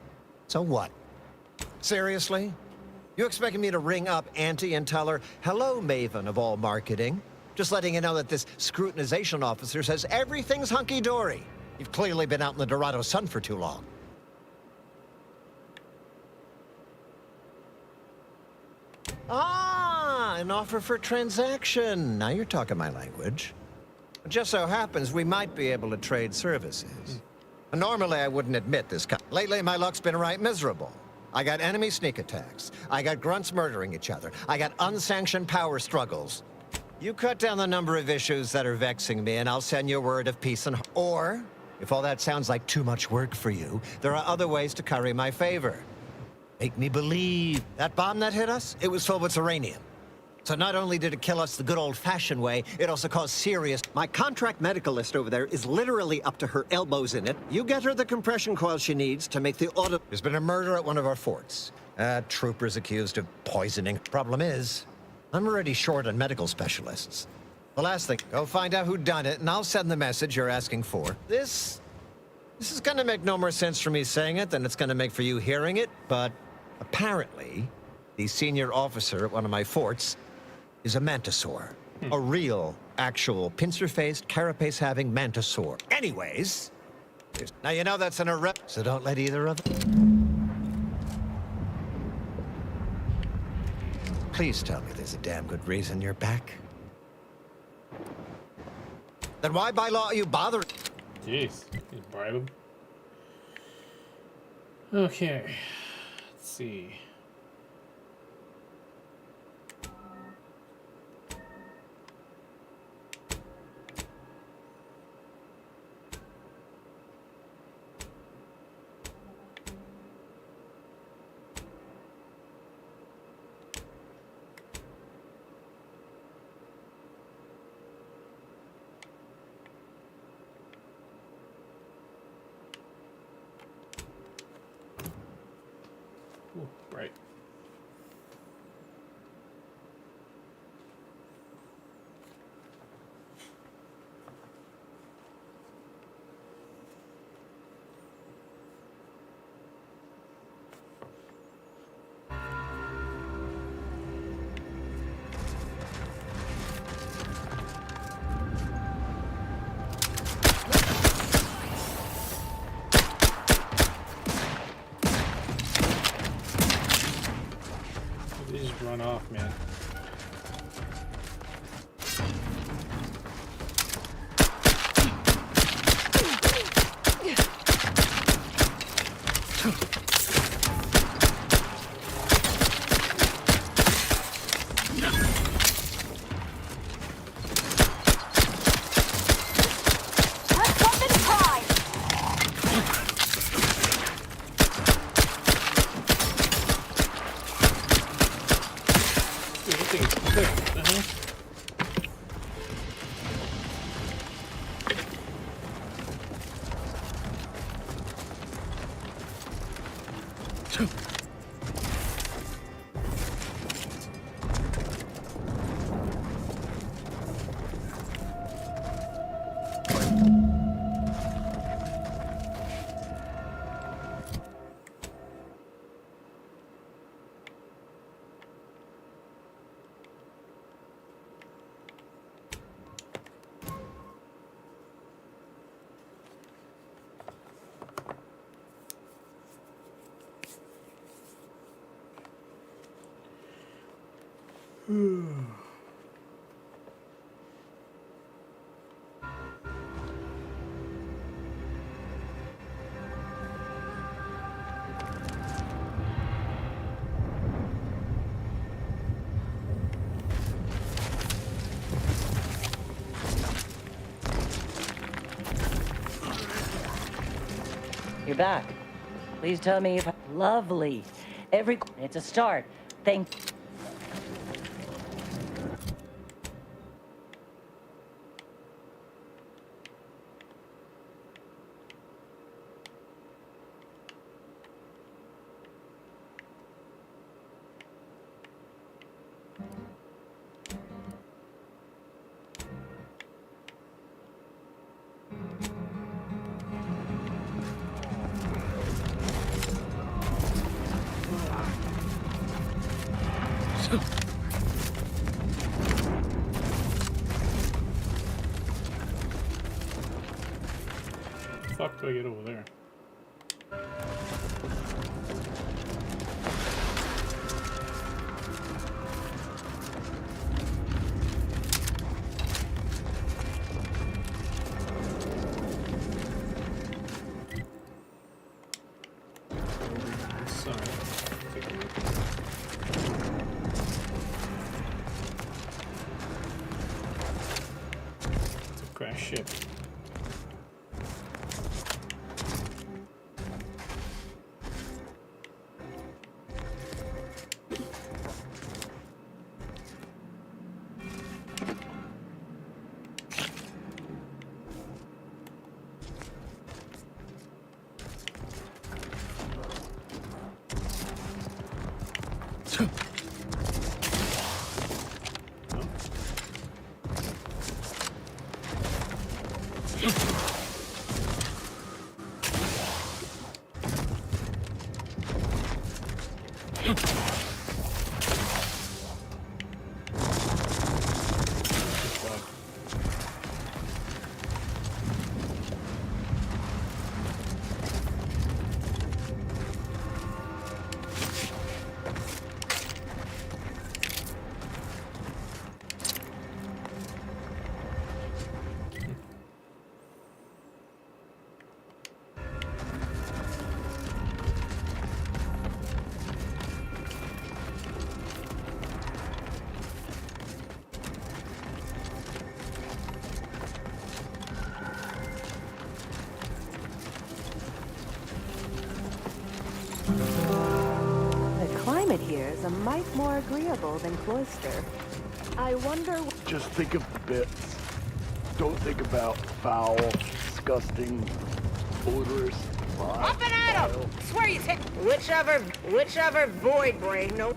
so what? Seriously? You expecting me to ring up Auntie and tell her, hello, Maven of all marketing? Just letting you know that this scrutinization officer says everything's hunky-dory. You've clearly been out in the Dorado sun for too long. Ah, an offer for transaction. Now you're talking my language. It just so happens we might be able to trade services. Normally, I wouldn't admit this. Lately, my luck's been right miserable. I got enemy sneak attacks. I got grunts murdering each other. I got unsanctioned power struggles. You cut down the number of issues that are vexing me, and I'll send you a word of peace and... Or, if all that sounds like too much work for you, there are other ways to curry my favor. Make me believe that bomb that hit us, it was filled with uranium. So not only did it kill us the good old-fashioned way, it also caused serious... My contract medicalist over there is literally up to her elbows in it. You get her the compression coil she needs to make the auto... There's been a murder at one of our forts. Troopers accused of poisoning. Problem is, I'm already short on medical specialists. The last thing, go find out who done it, and I'll send the message you're asking for. This is gonna make no more sense for me saying it than it's gonna make for you hearing it, but apparently, the senior officer at one of my forts is a mantisaur. A real, actual, pincer-faced, carapace-having mantisaur. Anyways, now you know that's an arrest, so don't let either of them... Please tell me there's a damn good reason you're back. Then why by law are you bothering? Jeez, you bribe him. Okay, let's see. Ooh, right. They just run off, man. You're back. Please tell me if... Lovely. It's a start. Thank... Fuck do I get over there? ship. The climate here is a mite more agreeable than Cloister. I wonder... Just think of the bits. Don't think about foul, disgusting, odorous, Up and at 'em! Swear you take whichever void brain, no.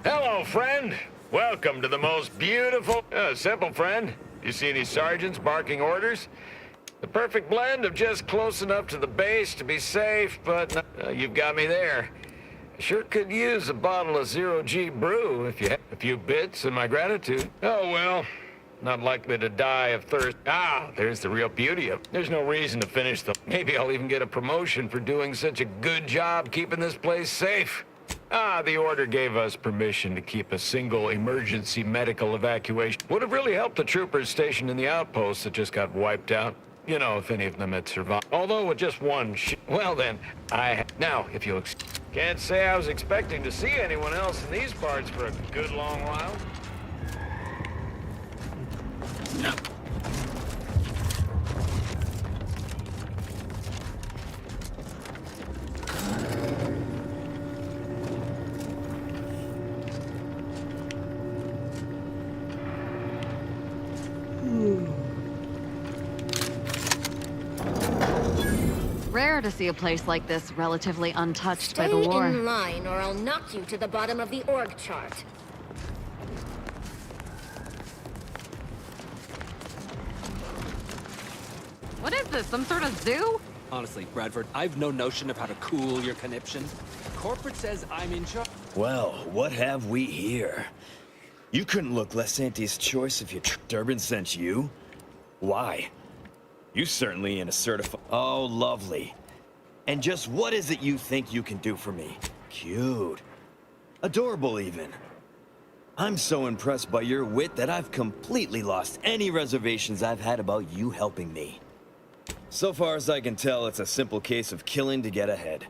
Hello, friend. Welcome to the most beautiful... simple, friend. You see any sergeants barking orders? The perfect blend of just close enough to the base to be safe, but you've got me there. I sure could use a bottle of zero-G brew if you had a few bits and my gratitude. Oh, well. Not likely to die of thirst. Ah, there's the real beauty of it. There's no reason to finish the... Maybe I'll even get a promotion for doing such a good job keeping this place safe. Ah, the order gave us permission to keep a single emergency medical evacuation. Would have really helped the troopers stationed in the outpost that just got wiped out. You know, if any of them had survived. Although with just one well then, now, if you'll... Can't say I was expecting to see anyone else in these parts for a good long while. Rare to see a place like this relatively untouched by Stay the war. in line or I'll knock you to the bottom of the org chart. What is this, some sort of zoo? Honestly, Bradford, I've no notion of how to cool your conniption. Corporate says I'm in charge. Well, what have we here? You couldn't look less anti-choice if your Durbin sent you. Why? You certainly ain't a certified... Oh, lovely. And just what is it you think you can do for me? Cute. Adorable, even. I'm so impressed by your wit that I've completely lost any reservations I've had about you helping me. So far as I can tell, it's a simple case of killing to get ahead.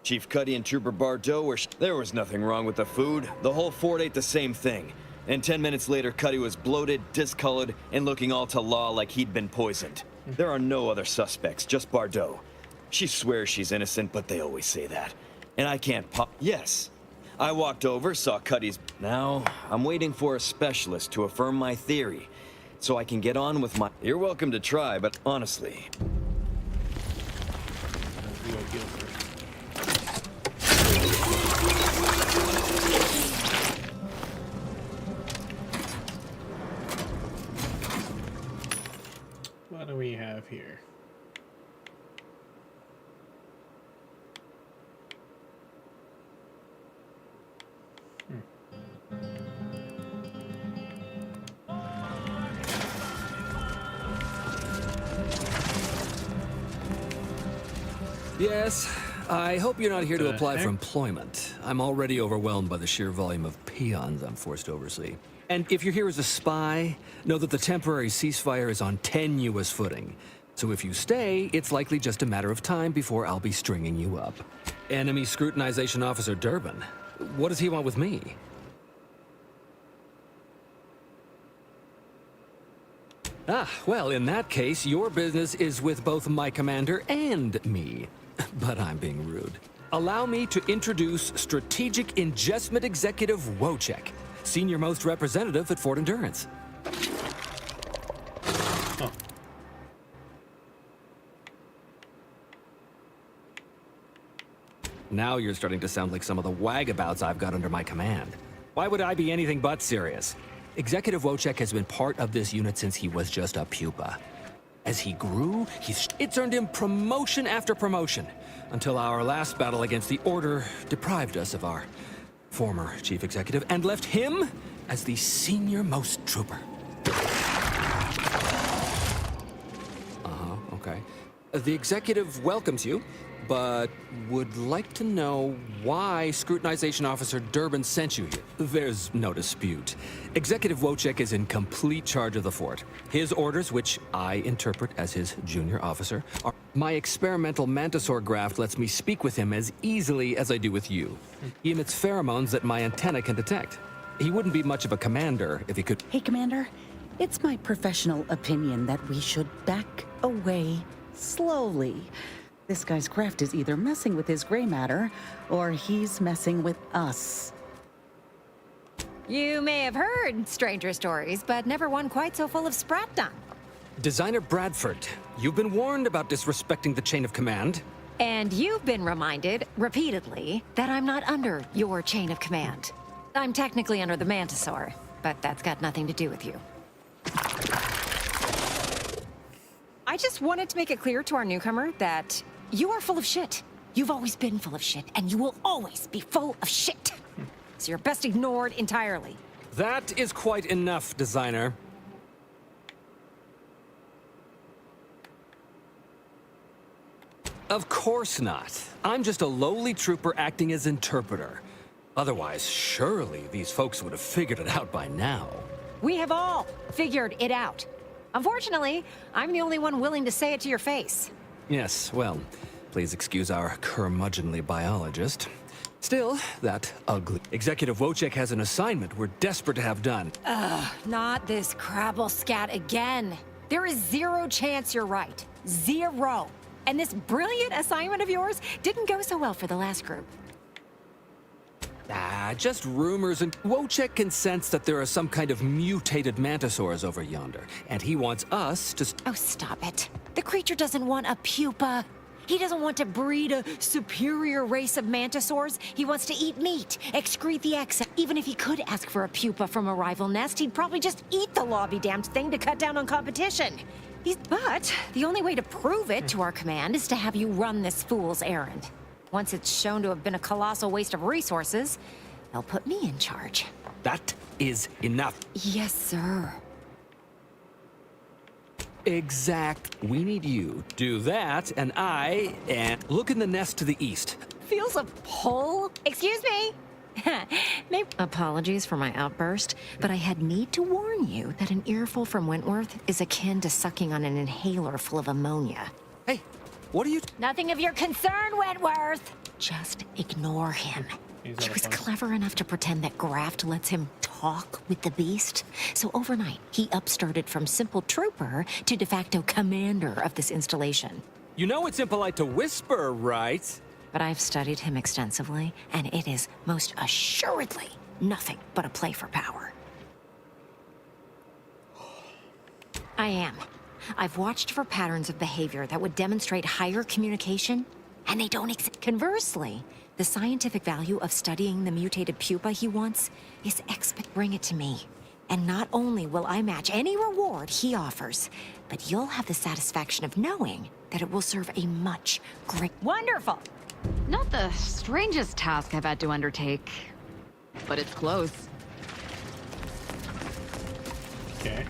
Chief Cuddy and Trooper Bardot were... There was nothing wrong with the food. The whole fort ate the same thing. And 10 minutes later, Cuddy was bloated, discolored, and looking all to law like he'd been poisoned. There are no other suspects, just Bardot. She swears she's innocent, but they always say that. And I can't pop... Yes. I walked over, saw Cuddy's... Now, I'm waiting for a specialist to affirm my theory, so I can get on with my... You're welcome to try, but honestly... What do we have here? Yes, I hope you're not here to The apply for heck? employment. I'm already overwhelmed by the sheer volume of peons I'm forced to oversee. And if you're here as a spy, know that the temporary ceasefire is on tenuous footing. So if you stay, it's likely just a matter of time before I'll be stringing you up. Enemy Scrutinization Officer Durbin. What does he want with me? Ah, well, in that case, your business is with both my commander and me. But I'm being rude. Allow me to introduce Strategic Ingestment Executive Wojciech, Senior Most Representative at Fort Endurance. Oh. Now you're starting to sound like some of the wagabouts I've got under my command. Why would I be anything but serious? Executive Wojciech has been part of this unit since he was just a pupa. As he grew, it's earned him promotion after promotion, until our last battle against the Order deprived us of our former chief executive and left him as the senior-most trooper. Okay. The executive welcomes you, but would like to know why Scrutinization Officer Durbin sent you here. There's no dispute. Executive Wojciech is in complete charge of the fort. His orders, which I interpret as his junior officer, are... My experimental mantisaur graft lets me speak with him as easily as I do with you. He emits pheromones that my antenna can detect. He wouldn't be much of a commander if he could... Hey, Commander. It's my professional opinion that we should back away slowly. This guy's craft is either messing with his gray matter, or he's messing with us. You may have heard stranger stories, but never one quite so full of spratdom. Designer Bradford, you've been warned about disrespecting the chain of command. And you've been reminded, repeatedly, that I'm not under your chain of command. I'm technically under the Mantisaur, but that's got nothing to do with you. I just wanted to make it clear to our newcomer that you are full of shit. You've always been full of shit, and you will always be full of shit. So you're best ignored entirely. That is quite enough, Designer. Of course not. I'm just a lowly trooper acting as interpreter. Otherwise, surely these folks would have figured it out by now. We have all figured it out. Unfortunately, I'm the only one willing to say it to your face. Yes, well, please excuse our curmudgeonly biologist. Still, that ugly... Executive Wojciech has an assignment we're desperate to have done. Ugh, not this crabble scat again. There is zero chance you're right. Zero. And this brilliant assignment of yours didn't go so well for the last group. Ah, just rumors, and Wojciech can sense that there are some kind of mutated mantisaurs over yonder, and he wants us to... Oh, stop it. The creature doesn't want a pupa. He doesn't want to breed a superior race of mantisaurs. He wants to eat meat, excrete the eggs. Even if he could ask for a pupa from a rival nest, he'd probably just eat the lobby-damned thing to cut down on competition. But the only way to prove it to our command is to have you run this fool's errand. Once it's shown to have been a colossal waste of resources, they'll put me in charge. That is enough. Yes, sir. Exact. We need you. Do that, and look in the nest to the east. Feels a pull? Excuse me? Maybe. Apologies for my outburst, but I had need to warn you that an earful from Wentworth is akin to sucking on an inhaler full of ammonia. Hey, what are you... Nothing of your concern, Wentworth! Just ignore him. He was clever enough to pretend that Graft lets him talk with the beast. So overnight, he upstarted from simple trooper to de facto commander of this installation. You know it's impolite to whisper, right? But I've studied him extensively, and it is most assuredly nothing but a play for power. I am. I've watched for patterns of behavior that would demonstrate higher communication, and they don't exist. Conversely, the scientific value of studying the mutated pupa he wants is bring it to me. And not only will I match any reward he offers, but you'll have the satisfaction of knowing that it will serve a much great... Wonderful! Not the strangest task I've had to undertake, but it's close. Okay.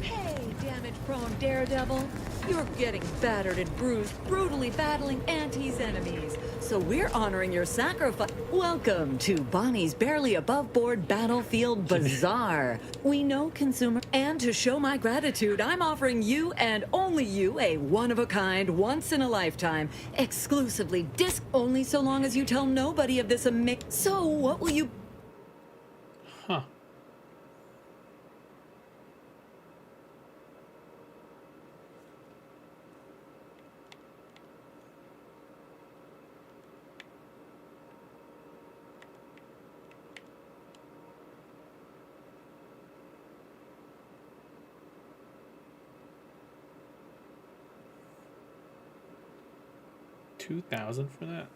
Hey, damage-prone daredevil. You're getting battered and bruised, brutally battling Auntie's enemies. So we're honoring your sacrifice. Welcome to Bonnie's Barely Above Board Battlefield Bazaar. We know consumer. And to show my gratitude, I'm offering you and only you a one-of-a-kind, once-in-a-lifetime, exclusively disc only so long as you tell nobody of this So what will you... Huh. $2,000 for that?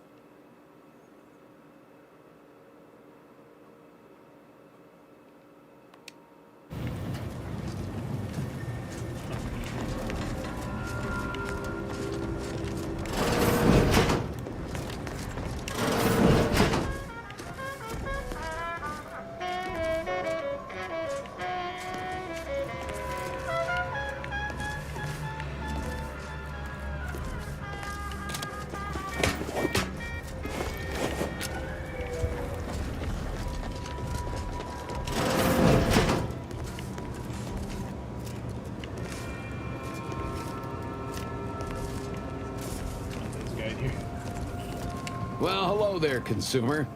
Well, hello there, consumer.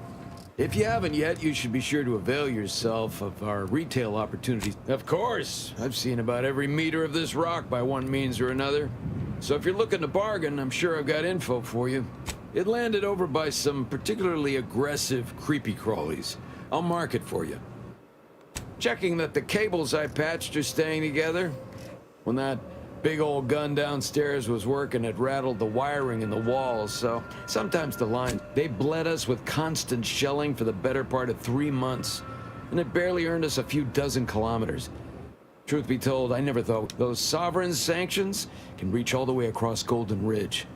If you haven't yet, you should be sure to avail yourself of our retail opportunities. Of course, I've seen about every meter of this rock by one means or another. So if you're looking to bargain, I'm sure I've got info for you. It landed over by some particularly aggressive creepy crawlies. I'll mark it for you. Checking that the cables I patched are staying together. When that big old gun downstairs was working, it rattled the wiring in the walls, so sometimes the line. They bled us with constant shelling for the better part of 3 months, and it barely earned us a few dozen kilometers. Truth be told, I never thought those sovereign sanctions can reach all the way across Golden Ridge.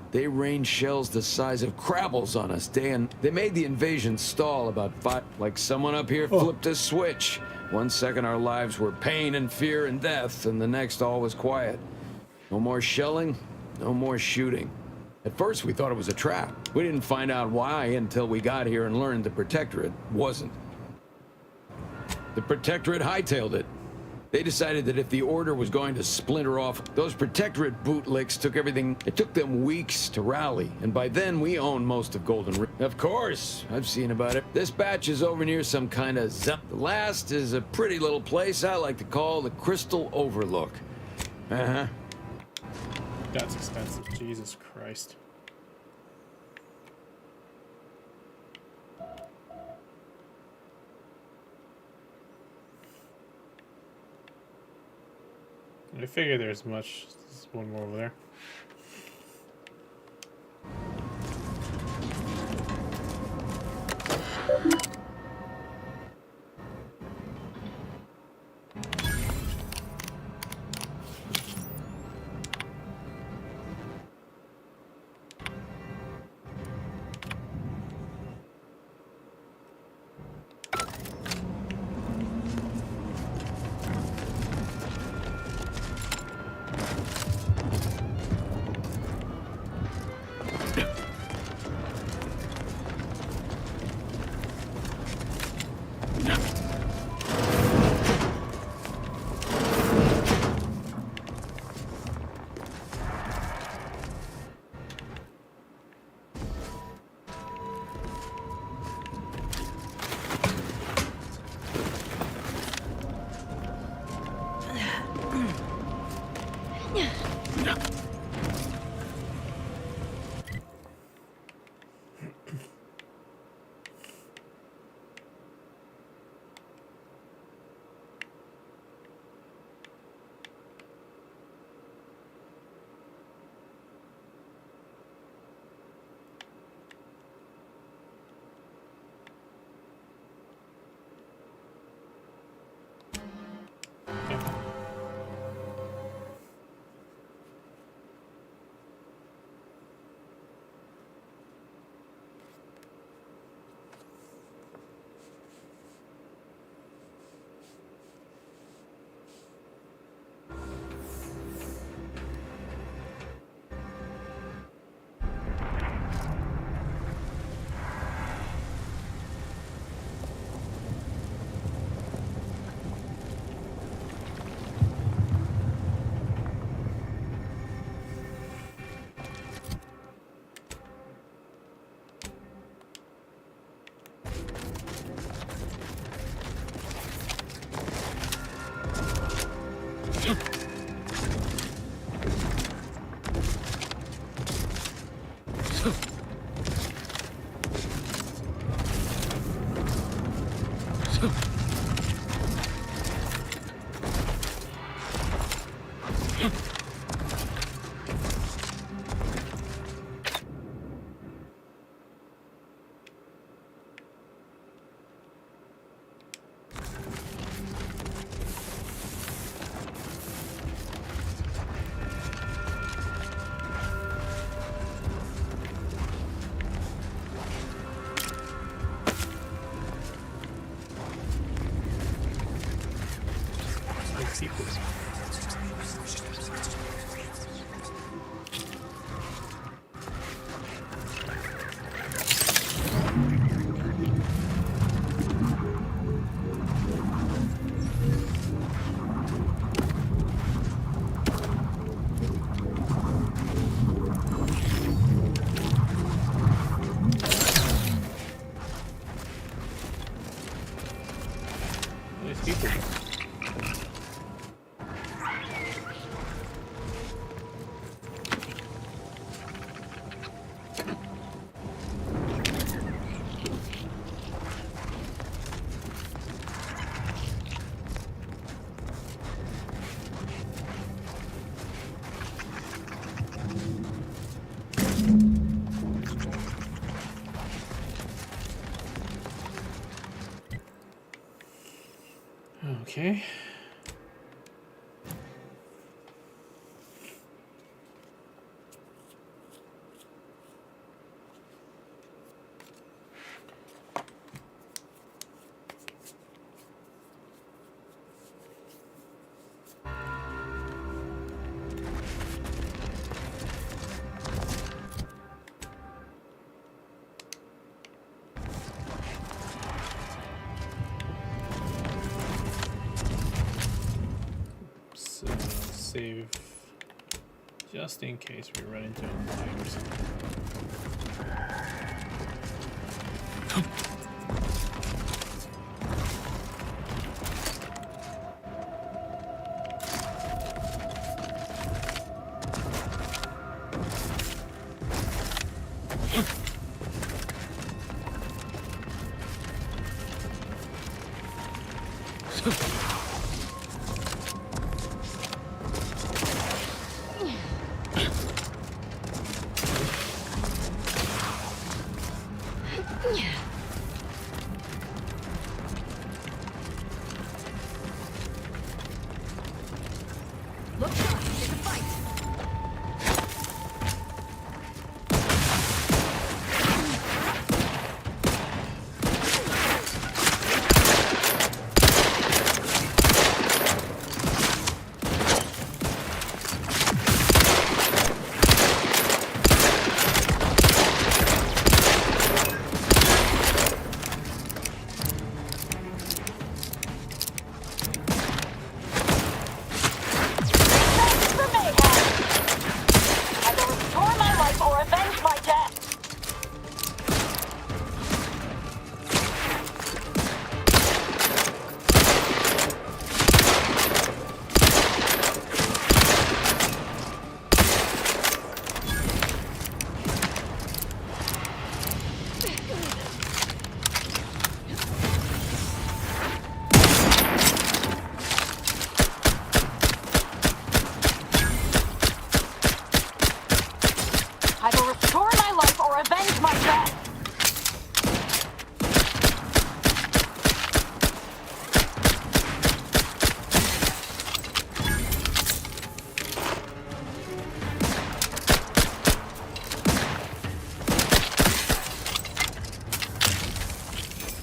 They rained shells the size of Crabbles on us day and they made the invasion stall about 5. Like someone up here flipped a switch. 1 second our lives were pain and fear and death, and the next all was quiet. No more shelling, no more shooting. At first we thought it was a trap. We didn't find out why until we got here and learned the Protectorate wasn't. The Protectorate hightailed it. They decided that if the Order was going to splinter off, those Protectorate bootlicks took everything. It took them weeks to rally, and by then we owned most of Golden Ridge. Of course, I've seen about it. This batch is over near some kind of The last is a pretty little place I like to call the Crystal Overlook. Uh-huh. That's expensive, Jesus Christ. I figure there's much. There's one more over there. Okay. Save just in case we run into a line or something.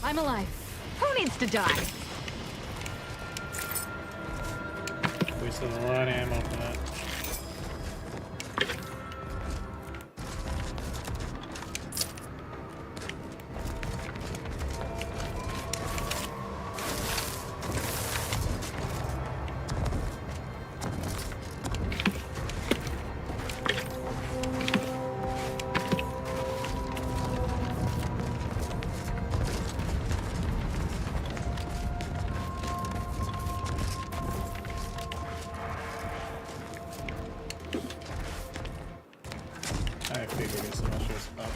I'm alive. Who needs to die? Wasted a lot of ammo for that. think someone should have stopped.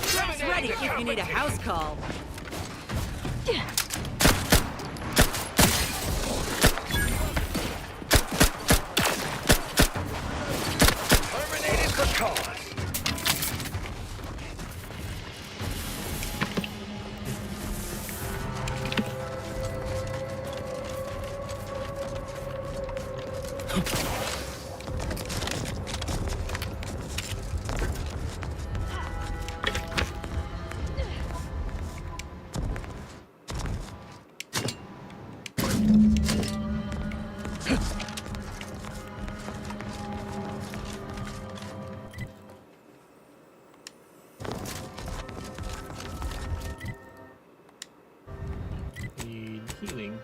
Traps ready if you need a house call. Terminated for cause. Need healing.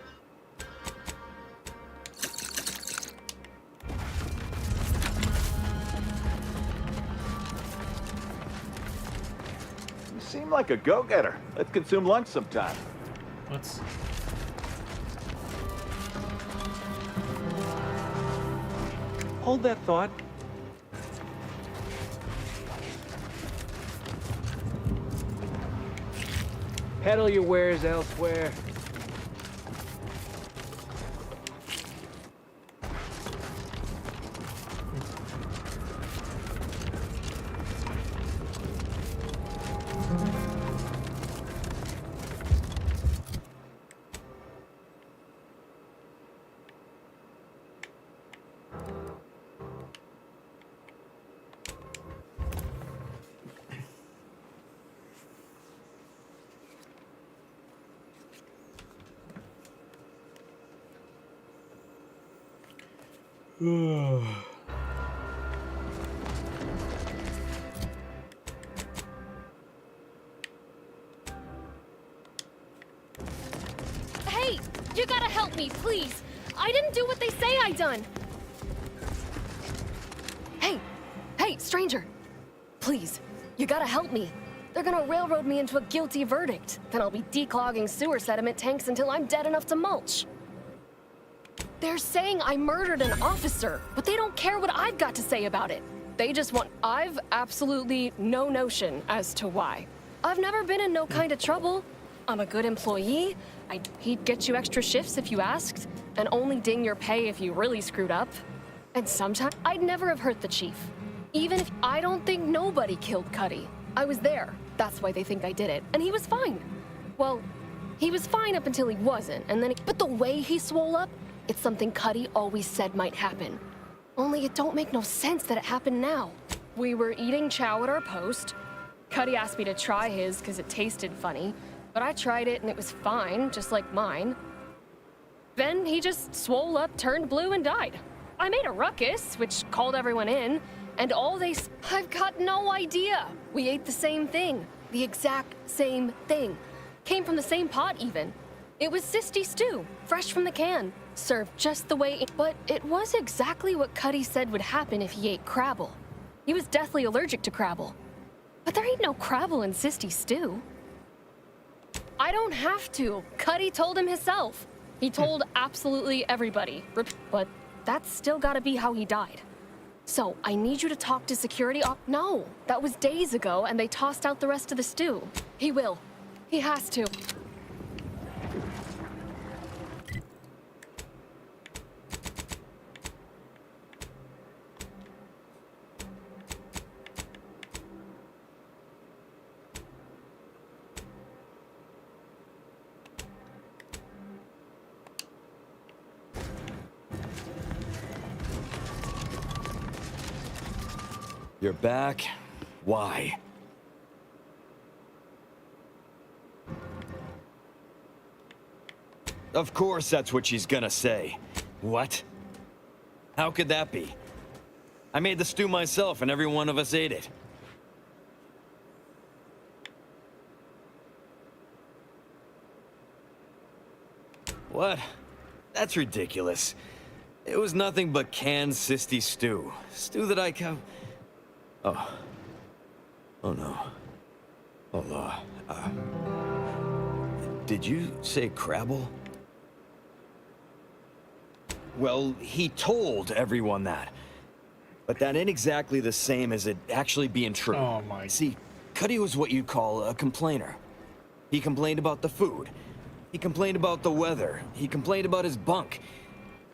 You seem like a go-getter. Let's consume lunch sometime. What's... Hold that thought. Peddle your wares elsewhere. Hey, you gotta help me, please. I didn't do what they say I done. Hey, stranger. Please, you gotta help me. They're gonna railroad me into a guilty verdict. Then I'll be declogging sewer sediment tanks until I'm dead enough to mulch. They're saying I murdered an officer, but they don't care what I've got to say about it. They just want... I've absolutely no notion as to why. I've never been in no kind of trouble. I'm a good employee. He'd get you extra shifts if you asked, and only ding your pay if you really screwed up. And sometimes I'd never have hurt the chief. Even if I don't think nobody killed Cuddy. I was there. That's why they think I did it. And he was fine. Well, he was fine up until he wasn't, and then... But the way he swole up, it's something Cuddy always said might happen. Only it don't make no sense that it happened now. We were eating chow at our post. Cuddy asked me to try his because it tasted funny, but I tried it and it was fine, just like mine. Then he just swole up, turned blue, and died. I made a ruckus, which called everyone in, and all they... I've got no idea. We ate the same thing. The exact same thing. Came from the same pot, even. It was sisty stew, fresh from the can. Served just the way... But it was exactly what Cuddy said would happen if he ate Crabble. He was deathly allergic to Crabble. But there ain't no Crabble in sisty stew. I don't have to. Cuddy told him himself. He told absolutely everybody. But that's still gotta be how he died. So, I need you to talk to security No, that was days ago, and they tossed out the rest of the stew. He will. He has to. You're back? Why? Of course that's what she's gonna say. What? How could that be? I made the stew myself and every one of us ate it. What? That's ridiculous. It was nothing but canned cysty stew. Stew that I can... Oh. Oh no. Oh, did you say Crabble? Well, he told everyone that. But that ain't exactly the same as it actually being true. Oh my. See, Cuddy was what you'd call a complainer. He complained about the food. He complained about the weather. He complained about his bunk.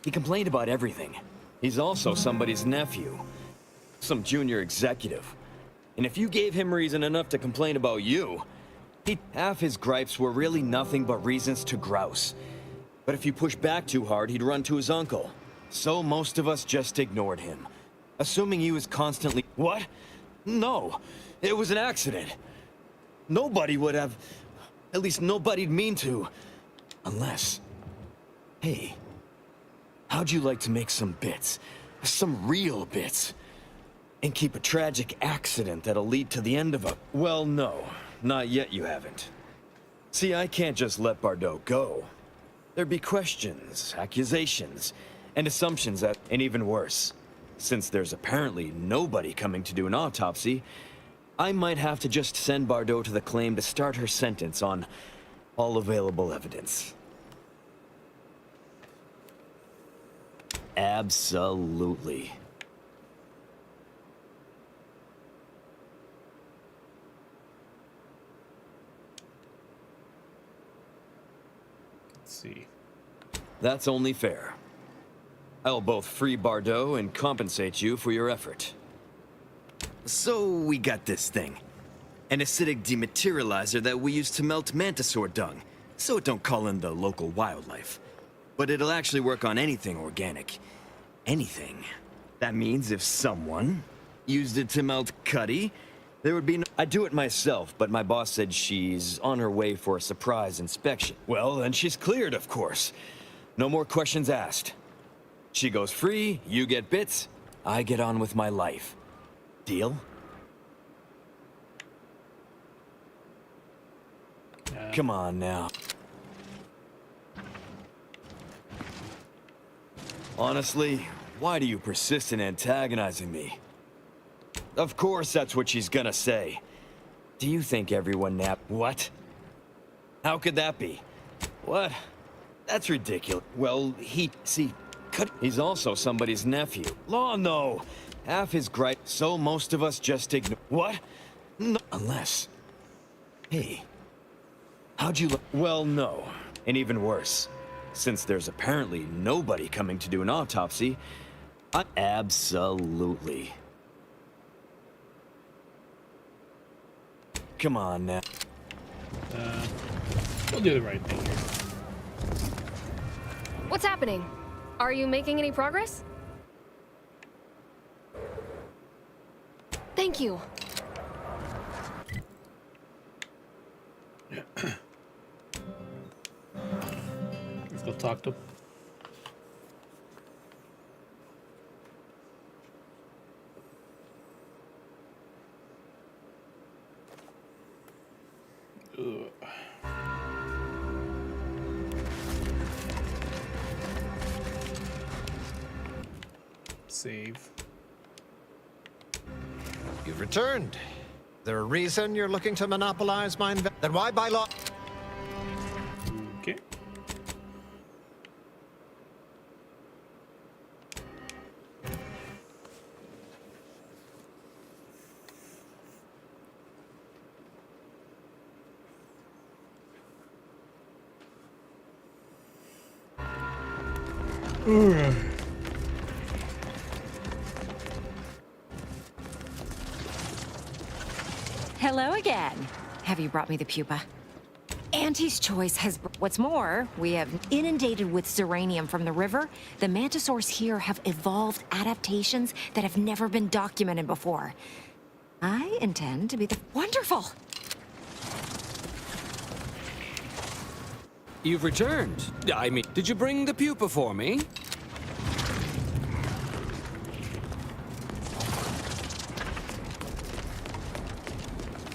He complained about everything. He's also somebody's nephew. Some junior executive. And if you gave him reason enough to complain about you, half his gripes were really nothing but reasons to grouse. But if you push back too hard, he'd run to his uncle. So most of us just ignored him. Assuming he was constantly... What? No. It was an accident. Nobody would have... At least nobody'd mean to. Unless... Hey. How'd you like to make some bits? Some real bits? And keep a tragic accident that'll lead to the end of a... Well, no. Not yet you haven't. See, I can't just let Bardot go. There'd be questions, accusations, and assumptions that... And even worse. Since there's apparently nobody coming to do an autopsy, I might have to just send Bardot to the claim to start her sentence on all available evidence. Absolutely. Let's see. That's only fair. I'll both free Bardot and compensate you for your effort. So we got this thing. An acidic dematerializer that we use to melt mantisaur dung, so it don't call in the local wildlife. But it'll actually work on anything organic. Anything. That means if someone used it to melt Cuddy, there would be no... I'd do it myself, but my boss said she's on her way for a surprise inspection. Well, then she's cleared, of course. No more questions asked. She goes free, you get bits, I get on with my life. Deal? Come on now. Honestly, why do you persist in antagonizing me? Of course that's what she's gonna say. Do you think everyone What? How could that be? What? That's ridiculous. Well, he's also somebody's nephew. Law, no. Half his gripe, so most of us just ignore. What? No. Unless... Hey. How'd you Well, no. And even worse. Since there's apparently nobody coming to do an autopsy, Absolutely. Come on now. We'll do the right thing here. What's happening? Are you making any progress? Thank you. Let's go talk to him. Save. You've returned. Is there a reason you're looking to monopolize my Then why by law? Okay. Hello again. Have you brought me the pupa? Auntie's choice has... What's more, we have inundated with zeranium from the river. The mantisaurs here have evolved adaptations that have never been documented before. I intend to be the... Wonderful! You've returned. I mean, did you bring the pupa for me?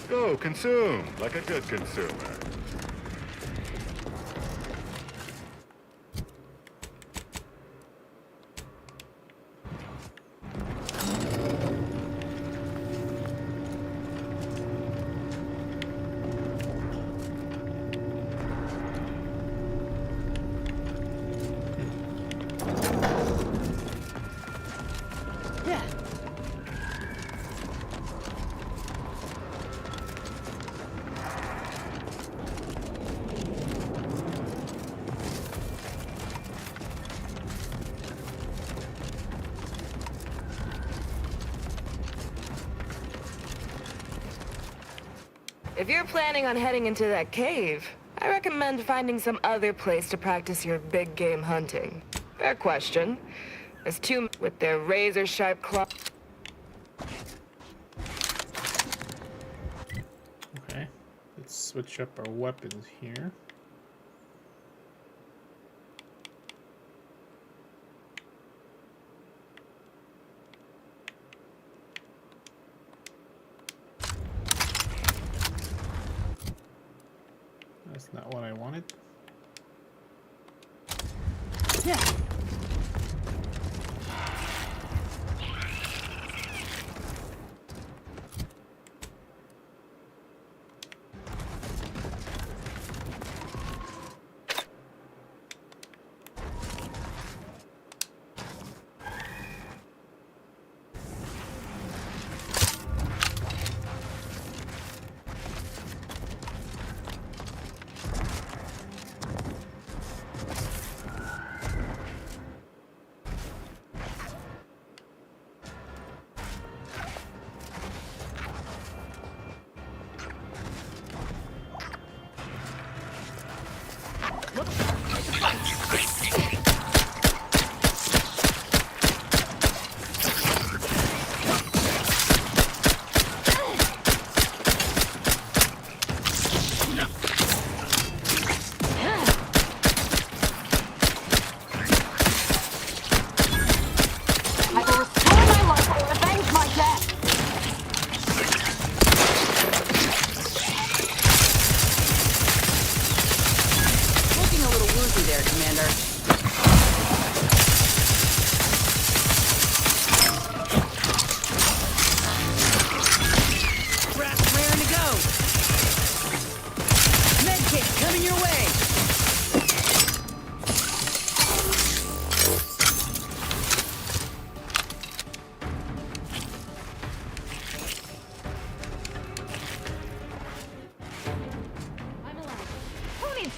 Go, consume, like a good consumer. If you're planning on heading into that cave, I recommend finding some other place to practice your big game hunting. Fair question. As two with their razor-sharp claws. Okay, let's switch up our weapons here. That's not what I wanted. Yeah.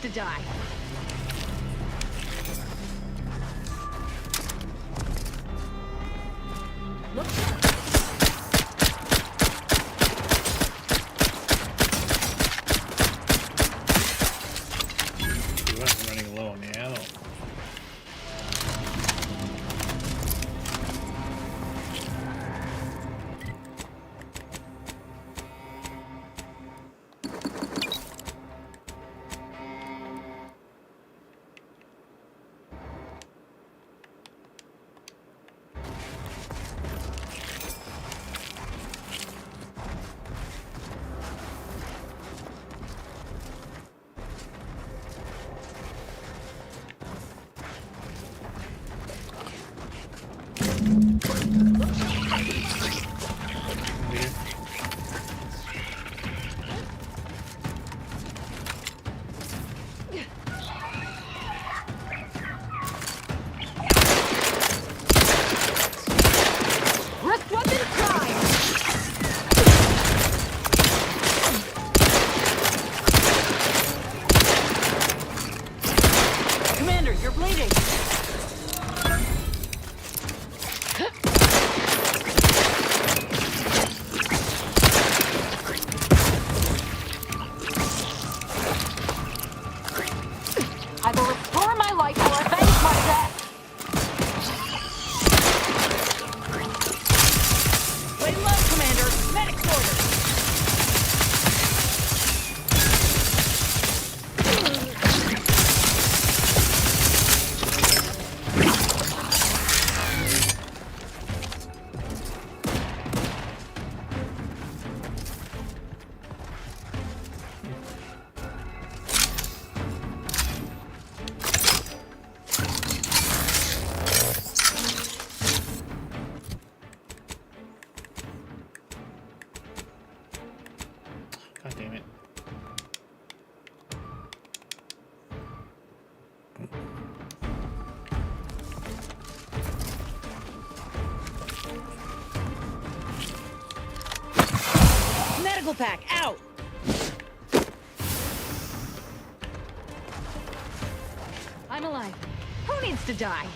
To die. Look. I'm running low on the ammo. God damn it. Medical pack, out! I'm alive. Who needs to die?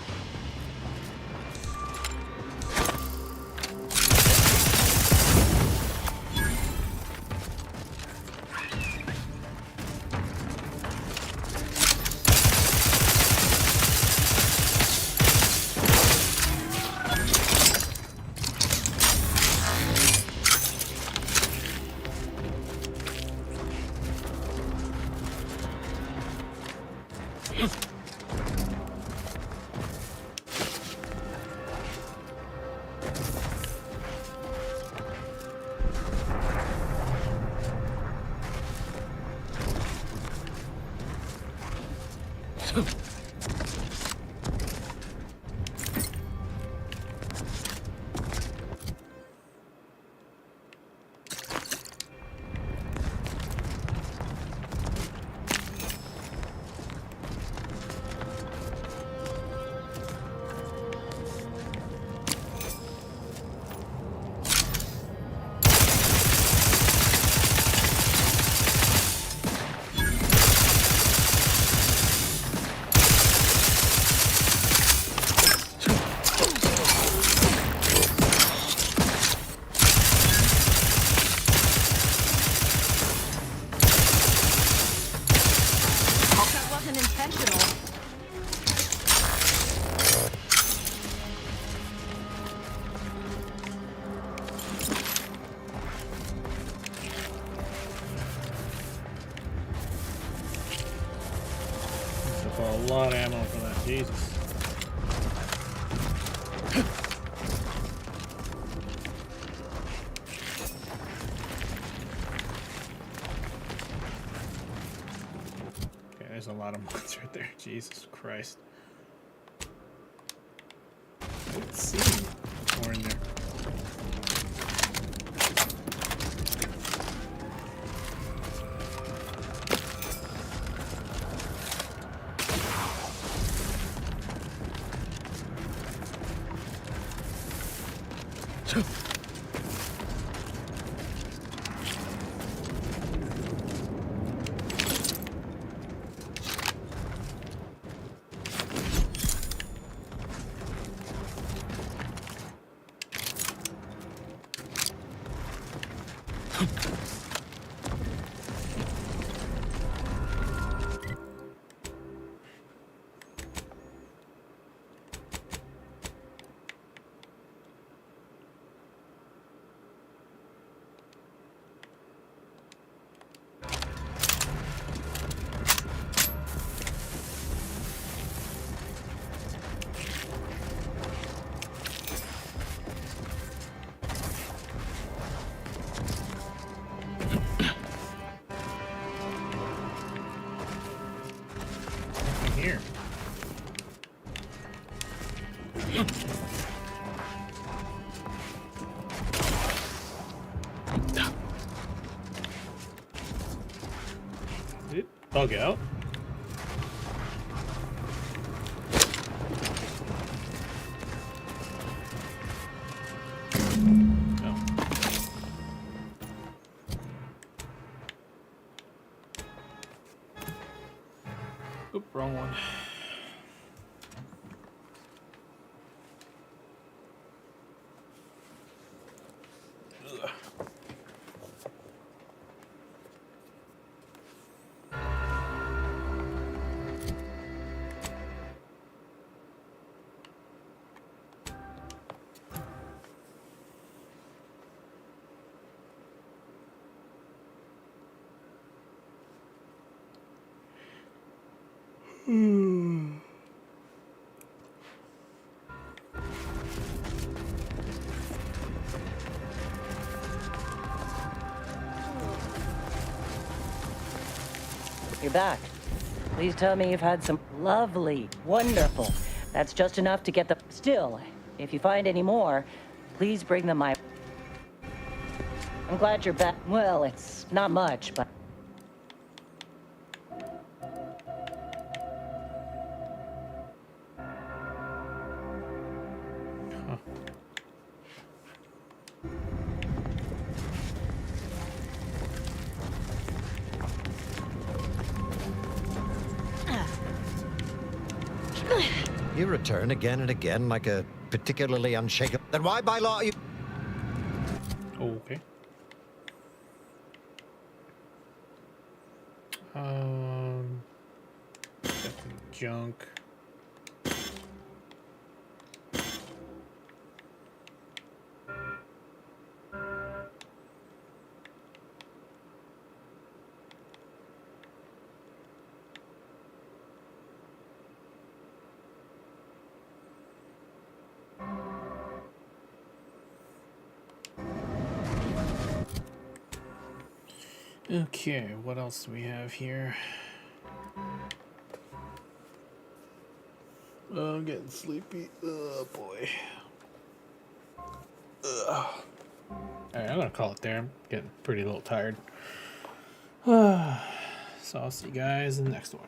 A lot of ammo for that, Jesus. Okay, there's a lot of mods right there. Jesus Christ. Let's see what's more in there. Here. Did it bug out? No. Oop, wrong one. Ugh. You're back. Please tell me you've had some lovely, wonderful. That's just enough to get the... Still, if you find any more, please bring them my... I'm glad you're back. Well, it's not much, but... You return again and again like a particularly unshakable... Then why by law are you... Okay. Junk. Okay, what else do we have here? Oh, I'm getting sleepy. Oh boy. Ugh. Alright, I'm gonna call it there. I'm getting pretty little tired. So I'll see you guys in the next one.